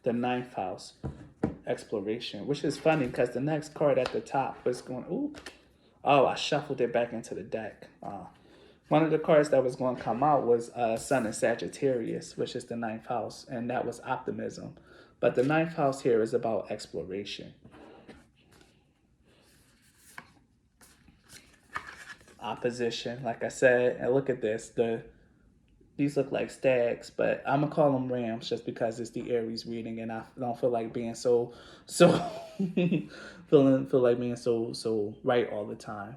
The ninth house, exploration, which is funny because the next card at the top was going, ooh. Oh, I shuffled it back into the deck. One of the cards that was going to come out was Sun in Sagittarius, which is the ninth house, and that was optimism. But the ninth house here is about exploration. Opposition, like I said, and look at this. These look like stags, but I'm gonna call them rams just because it's the Aries reading, and I don't feel like being so feel like being so right all the time.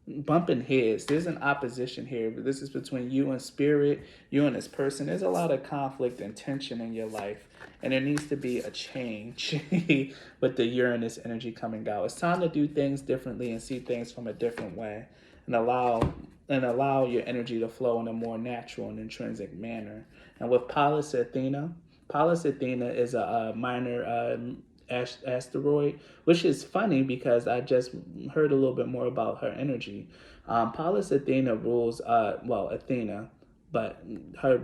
Bumping heads. There's an opposition here, but this is between you and spirit, you and this person. There's a lot of conflict and tension in your life, and there needs to be a change with the Uranus energy coming out. It's time to do things differently and see things from a different way, and allow your energy to flow in a more natural and intrinsic manner. And with Pallas Athena is a minor asteroid, which is funny because I just heard a little bit more about her energy. Pallas Athena rules, Athena, but her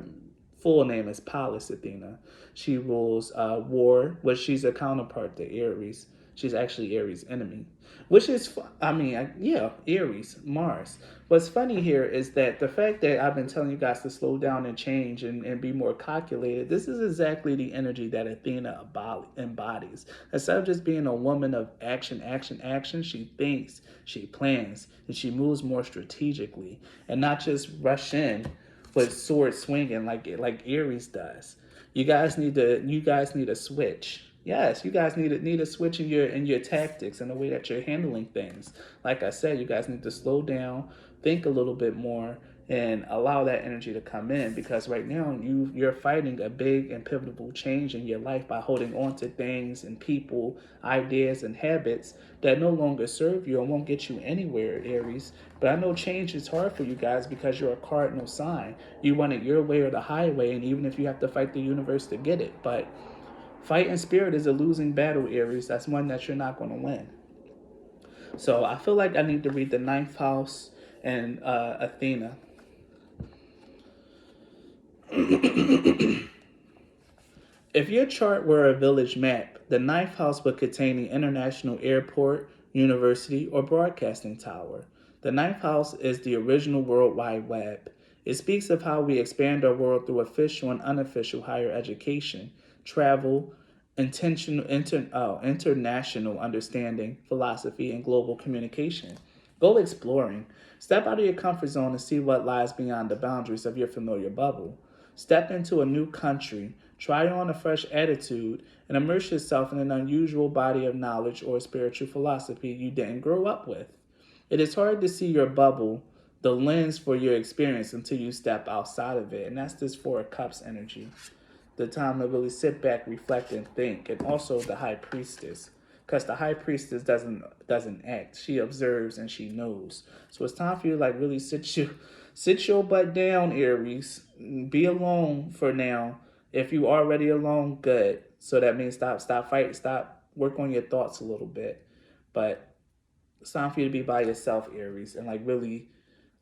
full name is Pallas Athena. She rules war, which she's a counterpart to Aries. She's actually Aries' enemy, which is, Aries, Mars. What's funny here is that the fact that I've been telling you guys to slow down and change and be more calculated, this is exactly the energy that Athena embodies. Instead of just being a woman of action, action, action, she thinks, she plans, and she moves more strategically and not just rush in with sword swinging like Aries does. You guys need a switch. Yes, you guys need a switch in your tactics and the way that you're handling things. Like I said, you guys need to slow down, think a little bit more, and allow that energy to come in, because right now you're fighting a big and pivotal change in your life by holding on to things and people, ideas and habits that no longer serve you and won't get you anywhere, Aries. But I know change is hard for you guys because you're a cardinal sign. You want it your way or the highway, and even if you have to fight the universe to get it. But fight and spirit is a losing battle, Aries. That's one that you're not going to win. So I feel like I need to read the ninth house and Athena. If your chart were a village map, the ninth house would contain the international airport, university, or broadcasting tower. The ninth house is the original World Wide Web. It speaks of how we expand our world through official and unofficial higher education, travel, international understanding, philosophy, and global communication. Go exploring. Step out of your comfort zone and see what lies beyond the boundaries of your familiar bubble. Step into a new country, try on a fresh attitude, and immerse yourself in an unusual body of knowledge or spiritual philosophy you didn't grow up with. It is hard to see your bubble, the lens for your experience, until you step outside of it. And that's this Four of Cups energy. The time to really sit back, reflect, and think. And also the High Priestess. Because the High Priestess doesn't act. She observes and she knows. So it's time for you to really sit your butt down, Aries. Be alone for now. If you already alone, good. So that means stop fighting, stop work on your thoughts a little bit. But it's time for you to be by yourself, Aries, and really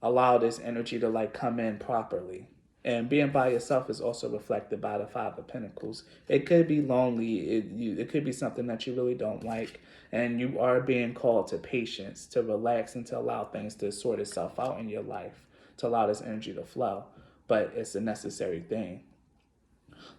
allow this energy to come in properly. And being by yourself is also reflected by the Five of Pentacles. It could be lonely. It could be something that you really don't like. And you are being called to patience, to relax, and to allow things to sort itself out in your life, to allow this energy to flow. But it's a necessary thing.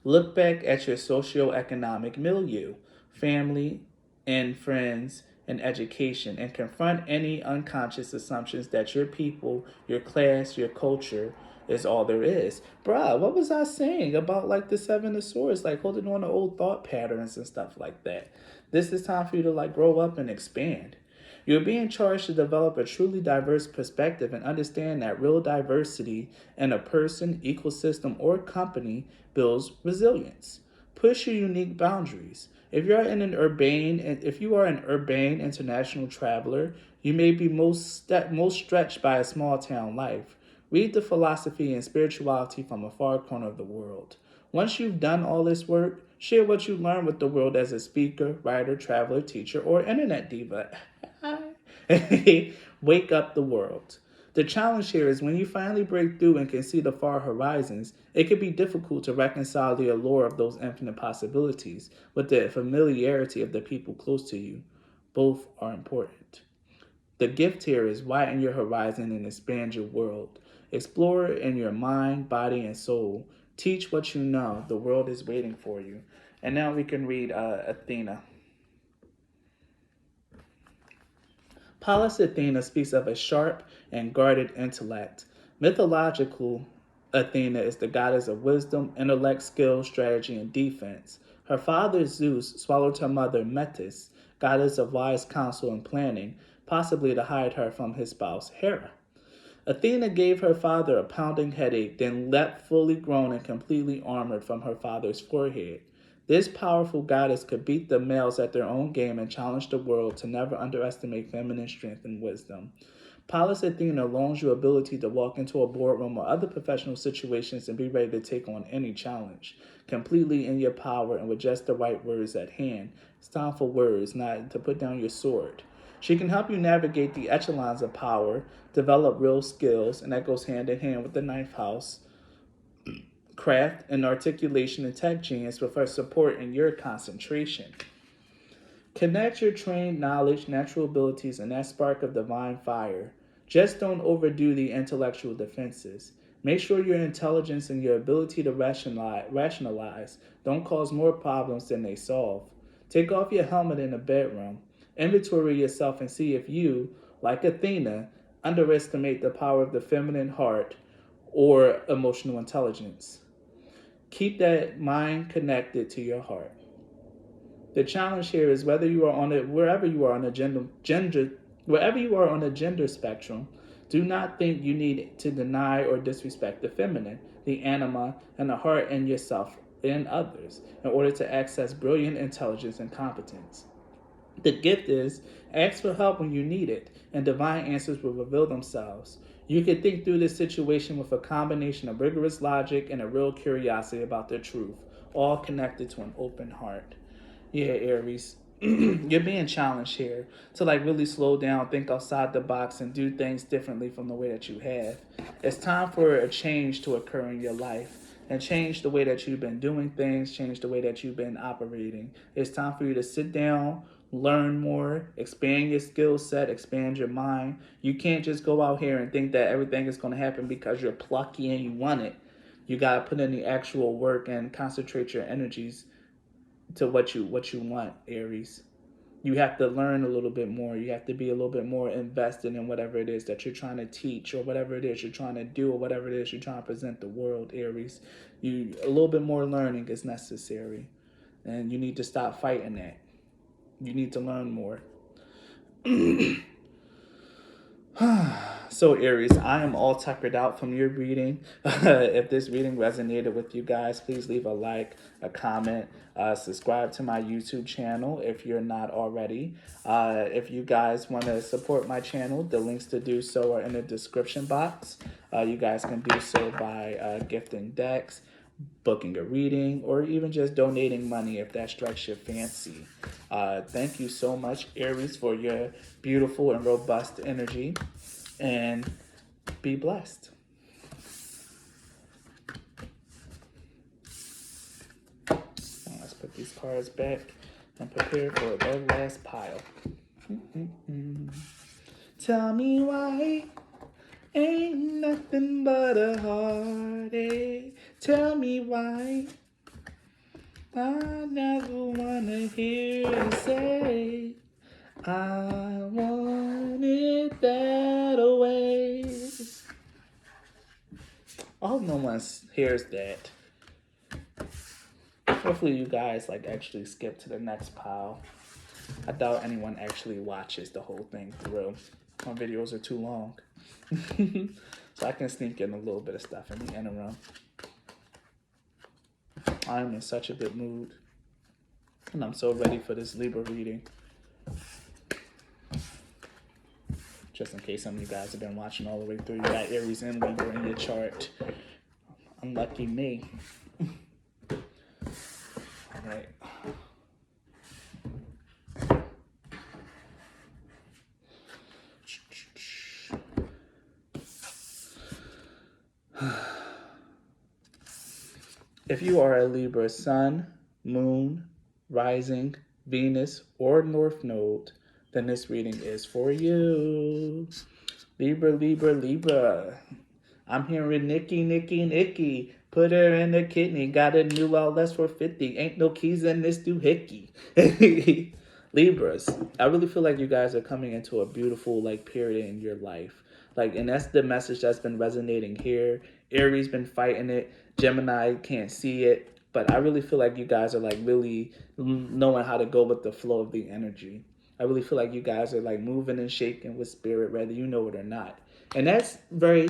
Look back at your socioeconomic milieu, family and friends and education, and confront any unconscious assumptions that your people, your class, your culture is all there is. Bruh, what was I saying about the Seven of Swords, holding on to old thought patterns and stuff like that? This is time for you to grow up and expand. You're being charged to develop a truly diverse perspective and understand that real diversity in a person, ecosystem, or company builds resilience. Push your unique boundaries. If you are an urbane international traveler, you may be most stretched by a small town life. Read the philosophy and spirituality from a far corner of the world. Once you've done all this work, share what you learned with the world as a speaker, writer, traveler, teacher, or internet diva. Wake up the world. The challenge here is when you finally break through and can see the far horizons, it can be difficult to reconcile the allure of those infinite possibilities with the familiarity of the people close to you. Both are important. The gift here is widen your horizon and expand your world. Explore in your mind, body, and soul. Teach what you know. The world is waiting for you. And now we can read Athena. Pallas Athena speaks of a sharp and guarded intellect. Mythological Athena is the goddess of wisdom, intellect, skill, strategy, and defense. Her father Zeus swallowed her mother Metis, goddess of wise counsel and planning, possibly to hide her from his spouse Hera. Athena gave her father a pounding headache, then leapt fully grown and completely armored from her father's forehead. This powerful goddess could beat the males at their own game and challenge the world to never underestimate feminine strength and wisdom. Pallas Athena loans you ability to walk into a boardroom or other professional situations and be ready to take on any challenge, completely in your power and with just the right words at hand. It's time for words, not to put down your sword. She can help you navigate the echelons of power, develop real skills, and that goes hand in hand with the ninth house, craft and articulation and tech genius with her support and your concentration. Connect your trained knowledge, natural abilities, and that spark of divine fire. Just don't overdo the intellectual defenses. Make sure your intelligence and your ability to rationalize don't cause more problems than they solve. Take off your helmet in the bedroom. Inventory yourself and see if you, like Athena, underestimate the power of the feminine heart or emotional intelligence. Keep that mind connected to your heart. The challenge here is whether you are on it, wherever you are on the wherever you are on the gender spectrum, do not think you need to deny or disrespect the feminine, the anima, and the heart in yourself and others in order to access brilliant intelligence and competence. The gift is ask for help when you need it, and divine answers will reveal themselves. You can think through this situation with a combination of rigorous logic and a real curiosity about the truth, all connected to an open heart. Yeah, Aries, you're being challenged here to like really slow down, think outside the box, and do things differently from the way that you have. It's time for a change to occur in your life and change the way that you've been doing things, change the way that you've been operating. It's time for you to sit down, learn more, expand your skill set, expand your mind. You can't just go out here and think that everything is going to happen because you're plucky and you want it. You got to put in the actual work and concentrate your energies to what you want, Aries. You have to learn a little bit more. You have to be a little bit more invested in whatever it is that you're trying to teach or whatever it is you're trying to do or whatever it is you're trying to present the world, Aries. A little bit more learning is necessary. And you need to stop fighting that. You need to learn more. So Aries, I am all tuckered out from your reading. If this reading resonated with you guys, please leave a like, a comment, subscribe to my YouTube channel if you're not already. If you guys want to support my channel, the links to do so are in the description box. You guys can do so by gifting decks, booking a reading, or even just donating money if that strikes your fancy. Thank you so much, Aries, for your beautiful and robust energy, and be blessed. Now let's put these cards back and prepare for the last pile. Tell me why ain't nothing but a heartache. Tell me why I never wanna hear you say I want it that way. I hope no one hears that. Hopefully you guys like actually skip to the next pile. I doubt anyone actually watches the whole thing through. My videos are too long. So I can sneak in a little bit of stuff in the interim. I'm in such a good mood. And I'm so ready for this Libra reading. Just in case some of you guys have been watching all the way through. You got Aries and Libra in your chart. Unlucky me. All right. If you are a Libra sun, moon, rising, Venus, or North Node, then this reading is for you. Libra, Libra, Libra. I'm hearing Nikki. Put her in the kidney. Got a new law less for 50. Ain't no keys in this doohickey. Libras, I really feel like you guys are coming into a beautiful like period in your life. Like, and that's the message that's been resonating here. Aries been fighting it. Gemini can't see it. But I really feel like you guys are like really knowing how to go with the flow of the energy. I really feel like you guys are like moving and shaking with spirit, whether you know it or not. And that's very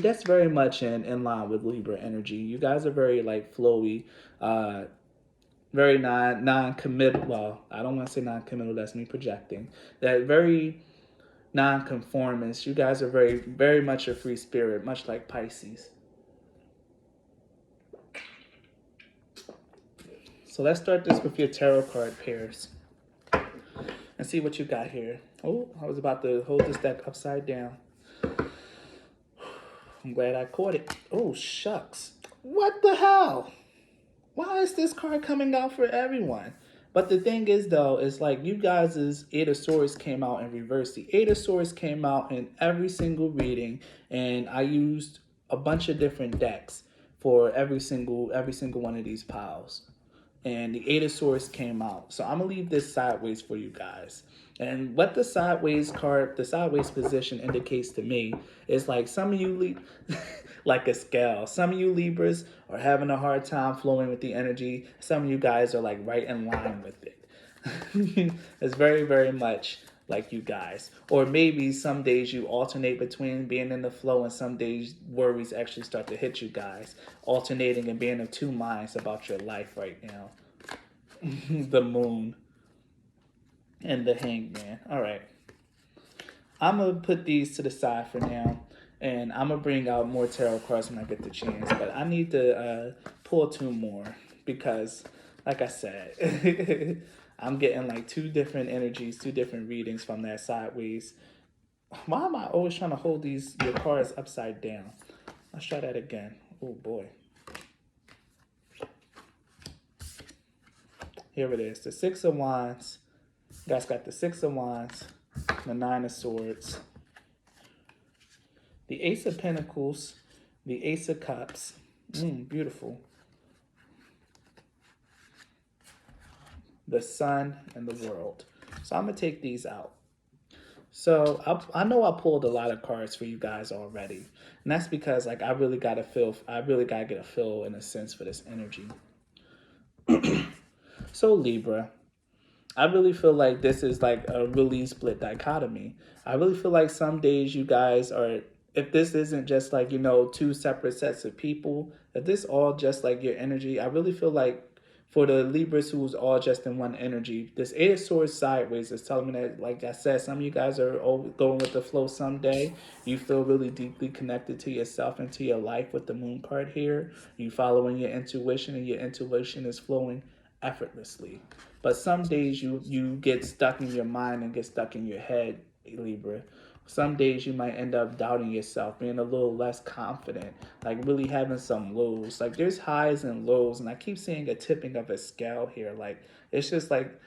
much in line with Libra energy. You guys are very like flowy, very non-committal. Well, I don't want to say non-committal. That's me projecting. That very non-conformist. You guys are very, very much a free spirit, much like Pisces. So let's start this with your tarot card pairs and see what you got here. Oh, I was about to hold this deck upside down. I'm glad I caught it. Oh, shucks. What the hell? Why is this card coming out for everyone? But the thing is, though, is like you guys' Eight of Swords came out in reverse. The Eight of Swords came out in every single reading, and I used a bunch of different decks for every single one of these piles. And the Eight of Swords came out. So I'm gonna leave this sideways for you guys. And what the sideways position indicates to me is like some of you, like a scale. Some of you Libras are having a hard time flowing with the energy. Some of you guys are like right in line with it. It's very, very much like you guys. Or maybe some days you alternate between being in the flow and some days worries actually start to hit you guys. Alternating and being of two minds about your life right now. The moon and the hangman. All right. I'm going to put these to the side for now. And I'm going to bring out more tarot cards when I get the chance. But I need to pull two more. Because, like I said, I'm getting like two different energies, two different readings from that sideways. Why am I always trying to hold your cards upside down? Let's try that again. Oh, boy. Here it is. The Six of Wands. You guys got the Six of Wands. The Nine of Swords. The Ace of Pentacles. The Ace of Cups. Beautiful. The Sun and the World. So I'm going to take these out. So I know I pulled a lot of cards for you guys already. And that's because like I really got to get a feel in a sense for this energy. So Libra, I really feel like this is like a really split dichotomy. I really feel like some days you guys are, if this isn't just like, two separate sets of people, if this all just like your energy, I really feel like for the Libras who's all just in one energy, this Eight of Swords sideways is telling me that, like I said, some of you guys are going with the flow someday. You feel really deeply connected to yourself and to your life with the Moon card here. You following your intuition and your intuition is flowing effortlessly. But some days you get stuck in your mind and get stuck in your head, Libra. Some days you might end up doubting yourself, being a little less confident, like really having some lows. Like there's highs and lows, and I keep seeing a tipping of a scale here. Like it's just like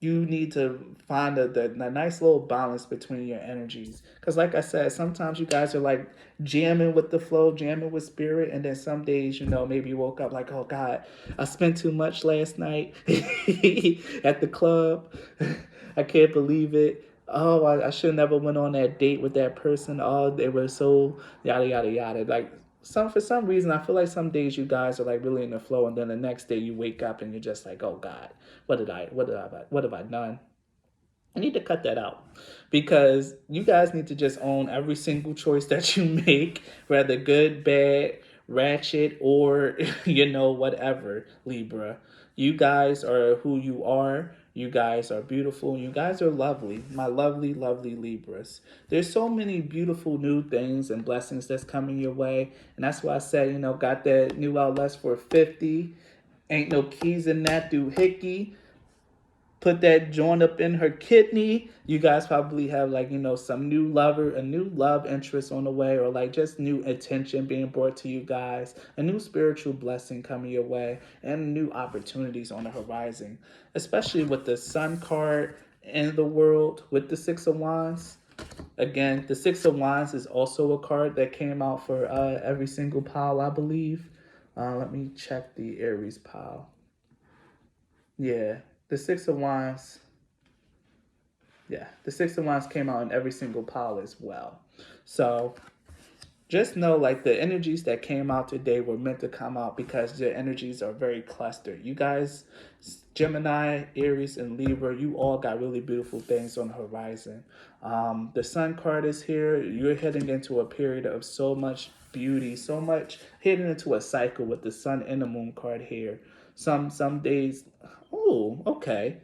you need to find the nice little balance between your energies. Because like I said, sometimes you guys are like jamming with the flow, jamming with spirit. And then some days, maybe you woke up like, oh God, I spent too much last night at the club. I can't believe it. Oh, I should never went on that date with that person. Oh, they were so yada, yada, yada. Like for some reason, I feel like some days you guys are like really in the flow. And then the next day you wake up and you're just like, oh God, what have I done? I need to cut that out because you guys need to just own every single choice that you make, whether good, bad, ratchet, or, whatever, Libra. You guys are who you are. You guys are beautiful. You guys are lovely. My lovely, lovely Libras. There's so many beautiful new things and blessings that's coming your way. And that's why I said, got that new outlets for 50. Ain't no keys in that doohickey. Put that joint up in her kidney. You guys probably have like, some new lover, a new love interest on the way, or like just new attention being brought to you guys, a new spiritual blessing coming your way, and new opportunities on the horizon, especially with the Sun card in the world with the Six of Wands. Again, the Six of Wands is also a card that came out for every single pile, I believe. Let me check the Aries pile. Yeah. The Six of Wands, the Six of Wands came out in every single pile as well. So just know like the energies that came out today were meant to come out because the energies are very clustered. You guys, Gemini, Aries, and Libra, you all got really beautiful things on the horizon. The Sun card is here. You're heading into a period of so much beauty, so much heading into a cycle with the Sun and the Moon card here. Some days, oh, okay,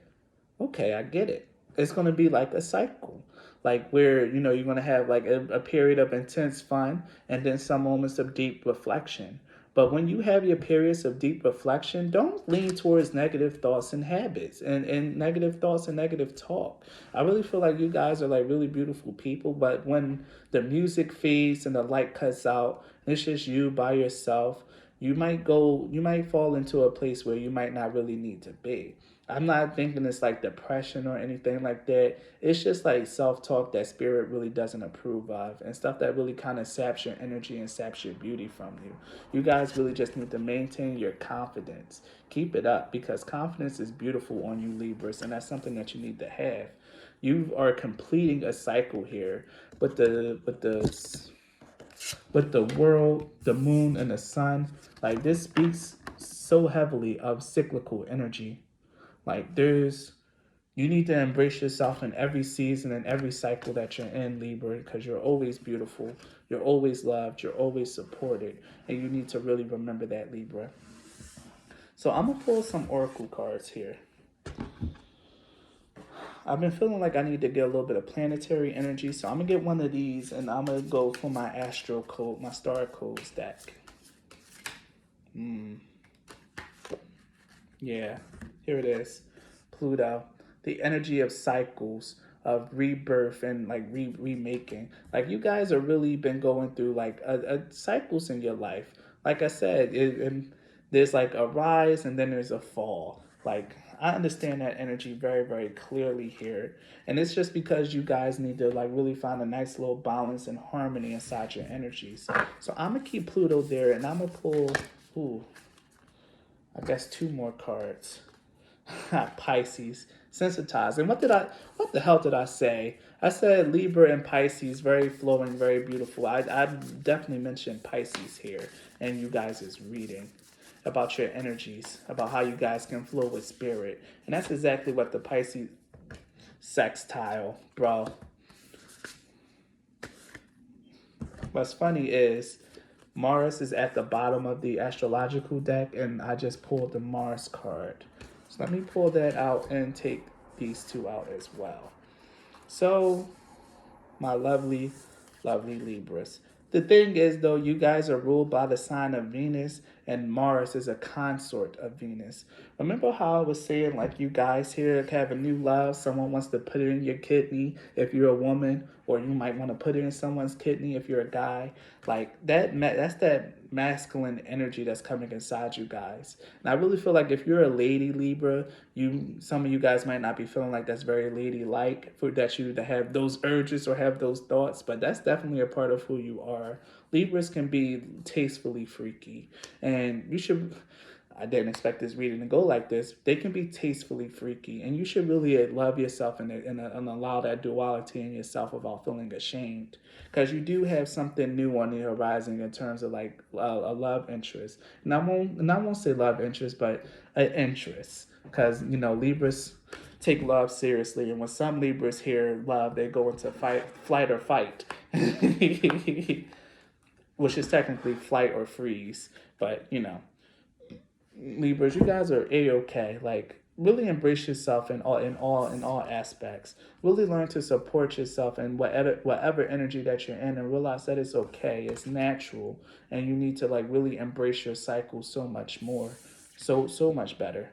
I get it. It's going to be like a cycle. like where, you know, you're going to have like a period of intense fun and then some moments of deep reflection. But when you have your periods of deep reflection, don't lean towards negative thoughts and habits and negative thoughts and negative talk. I really feel like you guys are like really beautiful people, but when the music fades and the light cuts out, and it's just you by yourself, you might fall into a place where you might not really need to be. I'm not thinking it's like depression or anything like that. It's just like self talk that spirit really doesn't approve of and stuff that really kind of saps your energy and saps your beauty from you. You guys really just need to maintain your confidence. Keep it up because confidence is beautiful on you, Libras, and that's something that you need to have. You are completing a cycle here, but the world, the moon, and the sun, like this speaks so heavily of cyclical energy. Like you need to embrace yourself in every season and every cycle that you're in, Libra, because you're always beautiful, you're always loved, you're always supported, and you need to really remember that, Libra. So I'm gonna pull some oracle cards here. I've been feeling like I need to get a little bit of planetary energy, so I'm gonna get one of these and I'm gonna go for my astro code, my star codes deck. Yeah, here it is. Pluto, the energy of cycles, of rebirth and like remaking. Like you guys are really been going through like a cycles in your life. Like I said, there's like a rise and then there's a fall. Like I understand that energy very, very clearly here. And it's just because you guys need to like really find a nice little balance and harmony inside your energies. So I'm gonna keep Pluto there and I'm gonna pull, ooh, I guess two more cards. Pisces, sensitized. And what the hell did I say? I said Libra and Pisces, very flowing, very beautiful. I definitely mentioned Pisces here and you guys is reading about your energies, about how you guys can flow with spirit. And that's exactly what the Pisces sextile, bro. What's funny is Mars is at the bottom of the astrological deck, and I just pulled the Mars card. So let me pull that out and take these two out as well. So, my lovely, lovely Libras. The thing is, though, you guys are ruled by the sign of Venus, and Mars is a consort of Venus. Remember how I was saying, like, you guys here have a new love, someone wants to put it in your kidney if you're a woman, or you might want to put it in someone's kidney if you're a guy. Like, that's that masculine energy that's coming inside you guys. And I really feel like if you're a lady Libra, some of you guys might not be feeling like that's very ladylike for that you to have those urges or have those thoughts, but that's definitely a part of who you are. Libras can be tastefully freaky, and you should. I didn't expect this reading to go like this. They can be tastefully freaky, and you should really love yourself and allow that duality in yourself without feeling ashamed. Because you do have something new on the horizon in terms of like a love interest. And I won't say love interest, but an interest. Because, you know, Libras take love seriously, and when some Libras hear love, they go into flight or fight. Which is technically flight or freeze, but you know, Libras, you guys are a-okay. Like, really embrace yourself in all aspects. Really learn to support yourself in whatever energy that you're in, and realize that it's okay, it's natural, and you need to like really embrace your cycle so much more, so much better.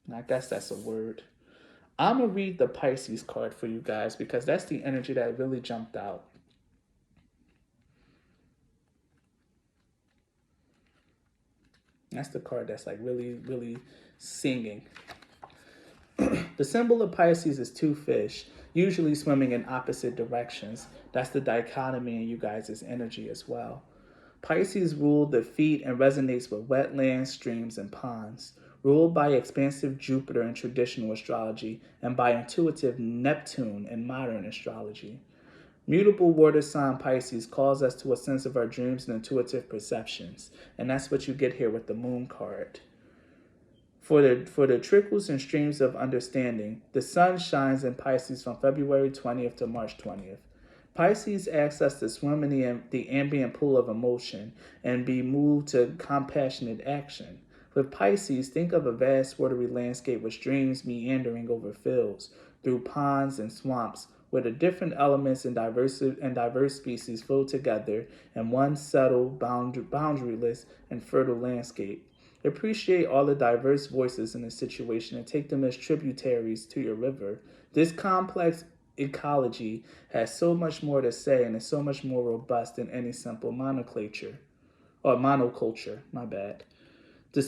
And I guess that's a word. I'm gonna read the Pisces card for you guys because that's the energy that really jumped out. That's the card that's like really, really singing. The symbol of Pisces is two fish, usually swimming in opposite directions. That's the dichotomy in you guys' energy as well. Pisces ruled the feet and resonates with wetlands, streams, and ponds. Ruled by expansive Jupiter in traditional astrology and by intuitive Neptune in modern astrology. Mutable water sign Pisces calls us to a sense of our dreams and intuitive perceptions. And that's what you get here with the moon card. For the trickles and streams of understanding, the sun shines in Pisces from February 20th to March 20th. Pisces asks us to swim in the ambient pool of emotion and be moved to compassionate action. With Pisces, think of a vast watery landscape with streams meandering over fields, through ponds and swamps, where the different elements and diverse species flow together in one settled, boundaryless, and fertile landscape. Appreciate all the diverse voices in the situation and take them as tributaries to your river. This complex ecology has so much more to say and is so much more robust than any simple monoculture, my bad. The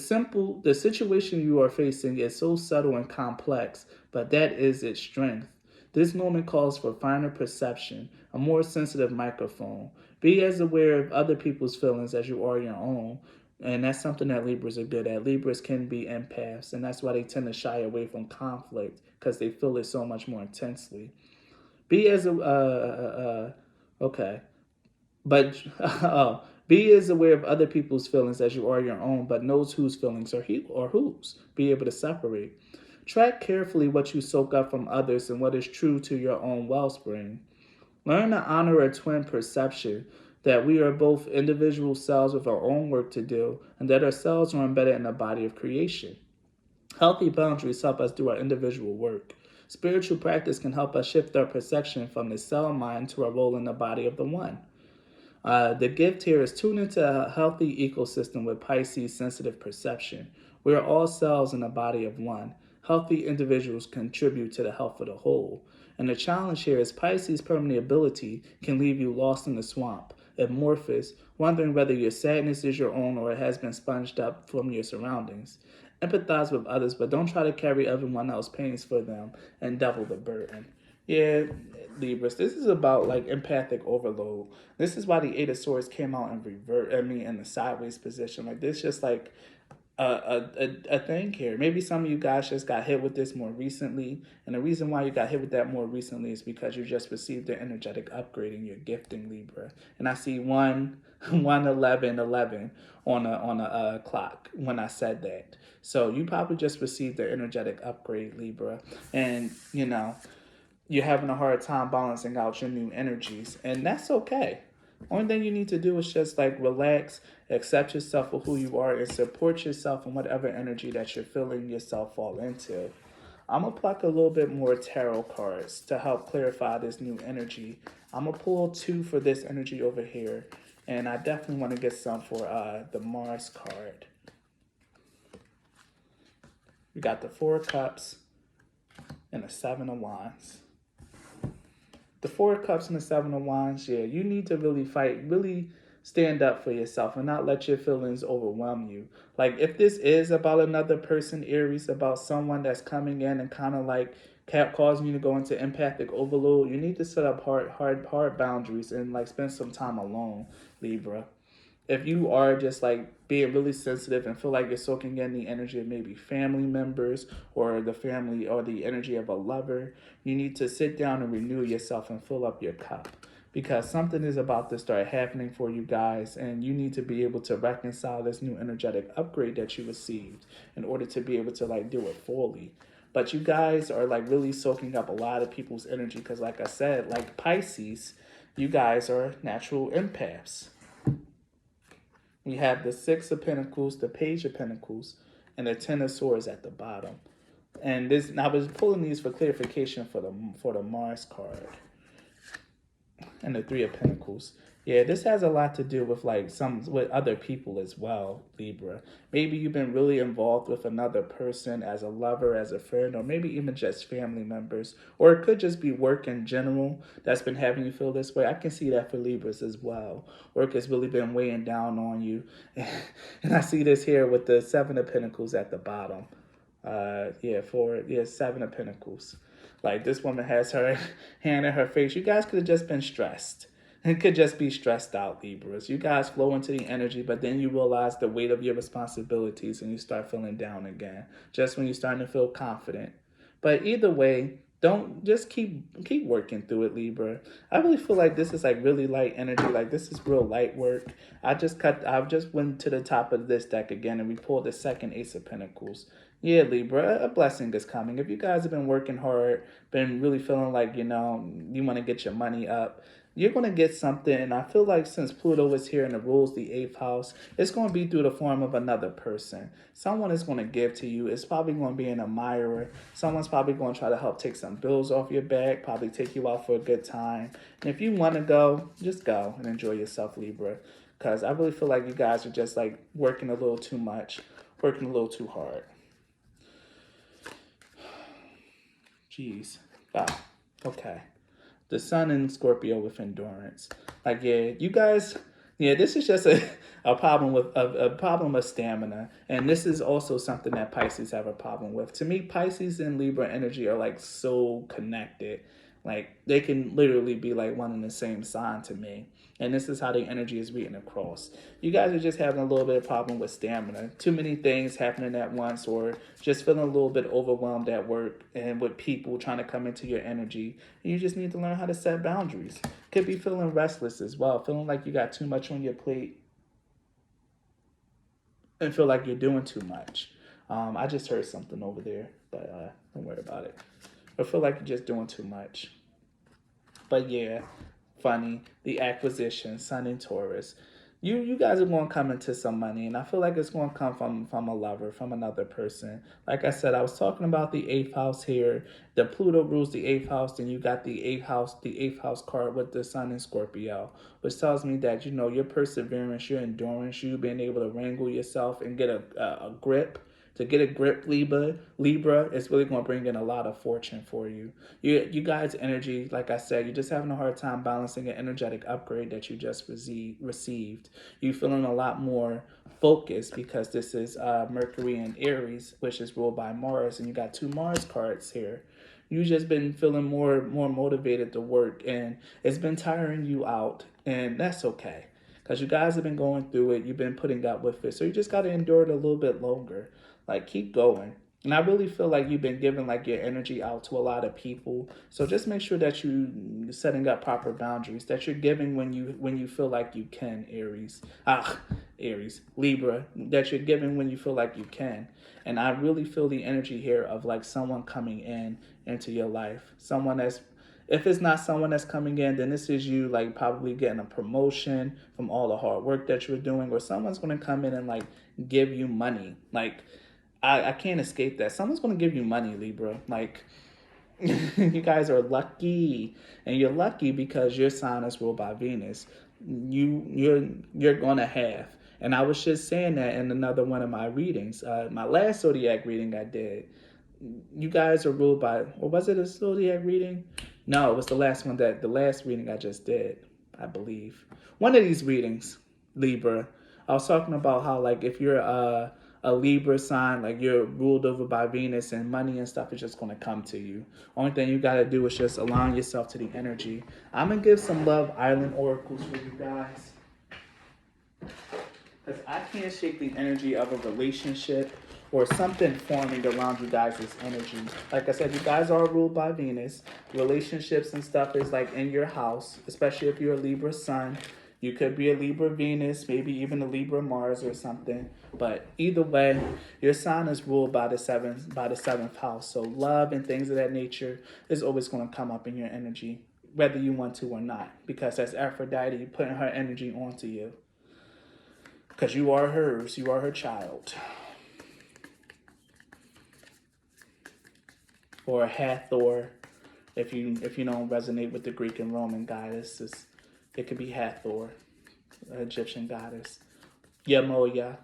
situation you are facing is so subtle and complex, but that is its strength. This moment calls for finer perception, a more sensitive microphone. Be as aware of other people's feelings as you are your own. And that's something that Libras are good at. Libras can be empaths, and that's why they tend to shy away from conflict because they feel it so much more intensely. Be as a okay. But be as aware of other people's feelings as you are your own, but knows whose feelings are he or whose. Be able to separate. Track carefully what you soak up from others and what is true to your own wellspring. Learn to honor a twin perception that we are both individual selves with our own work to do, and that our selves are embedded in the body of creation. Healthy boundaries help us do our individual work. Spiritual practice can help us shift our perception from the cell mind to our role in the body of the one. The gift here is tune into a healthy ecosystem with Pisces sensitive perception. We are all cells in a body of one. Healthy individuals contribute to the health of the whole. And the challenge here is Pisces' permeability can leave you lost in the swamp, amorphous, wondering whether your sadness is your own or it has been sponged up from your surroundings. Empathize with others, but don't try to carry everyone else's pains for them and double the burden. Yeah, Libras. This is about like empathic overload. This is why the Eight of Swords came out in in the sideways position. Like this, just like a thing here. Maybe some of you guys just got hit with this more recently, and the reason why you got hit with that more recently is because you just received an energetic upgrade in your gifting, Libra. And I see 1 11 11 on a clock when I said that. So you probably just received the energetic upgrade, Libra, and you're having a hard time balancing out your new energies, and that's okay. Only thing you need to do is just like relax, accept yourself for who you are, and support yourself in whatever energy that you're feeling yourself fall into. I'm gonna pluck a little bit more tarot cards to help clarify this new energy. I'm gonna pull 2 for this energy over here, and I definitely want to get some for the Mars card. We got the 4 of Cups and the 7 of Wands. The 4 of Cups and the 7 of Wands, yeah, you need to really fight, really stand up for yourself and not let your feelings overwhelm you. Like, if this is about another person, Aries, about someone that's coming in and kind of like causing you to go into empathic overload, you need to set up hard boundaries and like spend some time alone, Libra. If you are just like being really sensitive and feel like you're soaking in the energy of maybe family members or the family or the energy of a lover, you need to sit down and renew yourself and fill up your cup, because something is about to start happening for you guys, and you need to be able to reconcile this new energetic upgrade that you received in order to be able to like do it fully. But you guys are like really soaking up a lot of people's energy because, like I said, like Pisces, you guys are natural empaths. We have the 6 of Pentacles, the Page of Pentacles, and the 10 of Swords at the bottom. And I was pulling these for clarification for the Mars card and the 3 of Pentacles. Yeah, this has a lot to do with with other people as well, Libra. Maybe you've been really involved with another person as a lover, as a friend, or maybe even just family members. Or it could just be work in general that's been having you feel this way. I can see that for Libras as well. Work has really been weighing down on you. And I see this here with the 7 of Pentacles at the bottom. 7 of Pentacles. Like, this woman has her hand in her face. You guys could have just been stressed. It could just be stressed out, Libras. You guys flow into the energy, but then you realize the weight of your responsibilities and you start feeling down again, just when you're starting to feel confident. But either way, don't just keep working through it, Libra. I really feel like this is like really light energy. Like, this is real light work. I just went to the top of this deck again and we pulled the second Ace of Pentacles. Yeah, Libra, a blessing is coming. If you guys have been working hard, been really feeling like, you want to get your money up, you're going to get something. And I feel like since Pluto is here and it rules the 8th house, it's going to be through the form of another person. Someone is going to give to you. It's probably going to be an admirer. Someone's probably going to try to help take some bills off your back, probably take you out for a good time. And if you want to go, just go and enjoy yourself, Libra. Because I really feel like you guys are just like working a little too much, working a little too hard. Jeez. Wow. Okay. The sun in Scorpio with endurance. Like, yeah, you guys, yeah, this is just a problem with a problem of stamina. And this is also something that Pisces have a problem with. To me, Pisces and Libra energy are like so connected. Like they can literally be like one and the same sign to me. And this is how the energy is reading across. You guys are just having a little bit of problem with stamina. Too many things happening at once, or just feeling a little bit overwhelmed at work and with people trying to come into your energy. And you just need to learn how to set boundaries. Could be feeling restless as well, feeling like you got too much on your plate and feel like you're doing too much. I just heard something over there, but don't worry about it. I feel like you're just doing too much. But yeah, funny. The acquisition, Sun and Taurus. You guys are going to come into some money, and I feel like it's going to come from a lover, from another person. Like I said, I was talking about the 8th house here. The Pluto rules the 8th house, then you got the 8th house card with the Sun in Scorpio, which tells me that, you know, your perseverance, your endurance, you being able to wrangle yourself and get a grip. To get a grip, Libra is really going to bring in a lot of fortune for you. You guys' energy, like I said, you're just having a hard time balancing an energetic upgrade that you just received. You're feeling a lot more focused because this is Mercury in Aries, which is ruled by Mars, and you got 2 Mars cards here. You've just been feeling more motivated to work, and it's been tiring you out, and that's okay. Because you guys have been going through it, you've been putting up with it, so you just got to endure it a little bit longer. Like, keep going. And I really feel like you've been giving like your energy out to a lot of people. So just make sure that you setting up proper boundaries, that you're giving when you feel like you can, Aries. Aries, Libra, that you're giving when you feel like you can. And I really feel the energy here of like someone coming in into your life. Someone that's, if it's not someone that's coming in, then this is you like probably getting a promotion from all the hard work that you're doing, or someone's going to come in and like give you money. Like, I can't escape that. Someone's going to give you money, Libra. Like, you guys are lucky. And you're lucky because your sign is ruled by Venus. You're going to have. And I was just saying that in another one of my readings. My last zodiac reading I did. You guys are ruled by, or was it a zodiac reading? No, it was the last reading I just did, I believe. One of these readings, Libra. I was talking about how, like, if you're a Libra sign, like you're ruled over by Venus, and money and stuff is just going to come to you. Only thing you got to do is just align yourself to the energy. I'm going to give some Love Island oracles for you guys. Because I can't shake the energy of a relationship or something forming around you guys' energy. Like I said, you guys are ruled by Venus. Relationships and stuff is like in your house, especially if you're a Libra sun. You could be a Libra Venus, maybe even a Libra Mars or something. But either way, your sign is ruled by the seventh house. So love and things of that nature is always going to come up in your energy, whether you want to or not, because that's Aphrodite putting her energy onto you. Because you are hers, you are her child. Or Hathor, if you don't resonate with the Greek and Roman goddesses, it could be Hathor, an Egyptian goddess. Yamoya,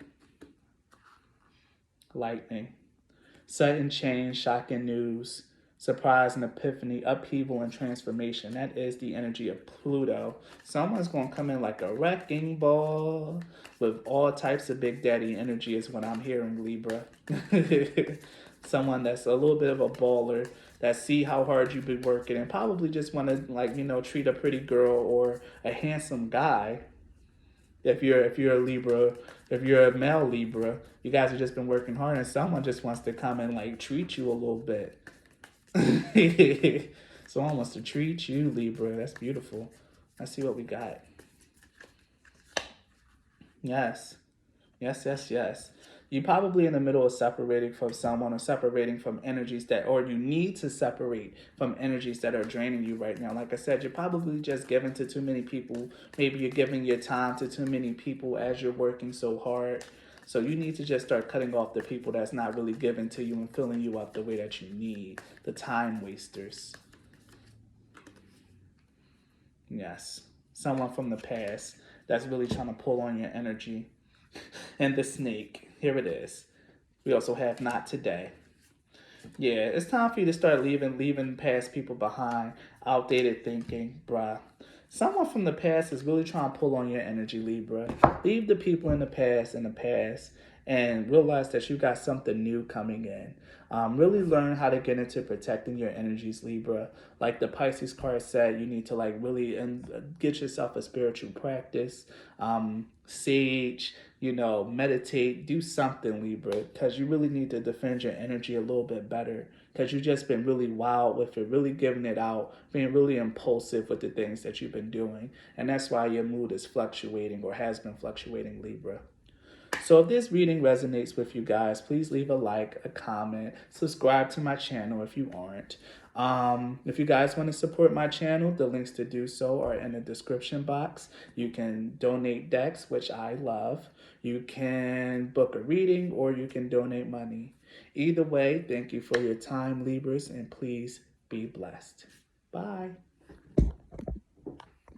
lightning. Sudden change, shocking news, surprise and epiphany, upheaval and transformation. That is the energy of Pluto. Someone's going to come in like a wrecking ball with all types of Big Daddy energy is what I'm hearing, Libra. Someone that's a little bit of a baller, that see how hard you've been working and probably just want to, like, you know, treat a pretty girl or a handsome guy. If you're a Libra, if you're a male Libra, you guys have just been working hard and someone just wants to come and like treat you a little bit. Someone wants to treat you, Libra. That's beautiful. Let's see what we got. Yes. Yes, yes, yes. You're probably in the middle of separating from someone or separating from energies that, or you need to separate from energies that are draining you right now. Like I said, you're probably just giving to too many people. Maybe you're giving your time to too many people as you're working so hard. So you need to just start cutting off the people that's not really giving to you and filling you up the way that you need. The time wasters. Yes. Someone from the past that's really trying to pull on your energy. And the snake. Here it is. We also have not today. Yeah, it's time for you to start leaving past people behind. Outdated thinking, bruh. Someone from the past is really trying to pull on your energy, Libra. Leave the people in the past, and realize that you got something new coming in. Really learn how to get into protecting your energies, Libra. Like the Pisces card said, you need to like really get yourself a spiritual practice. Sage, meditate, do something, Libra, because you really need to defend your energy a little bit better, because you've just been really wild with it, really giving it out, being really impulsive with the things that you've been doing. And that's why your mood is fluctuating or has been fluctuating, Libra. So if this reading resonates with you guys, please leave a like, a comment, subscribe to my channel if you aren't. If you guys want to support my channel, the links to do so are in the description box. You can donate decks, which I love. You can book a reading, or you can donate money. Either way, thank you for your time, Libras, and please be blessed. Bye.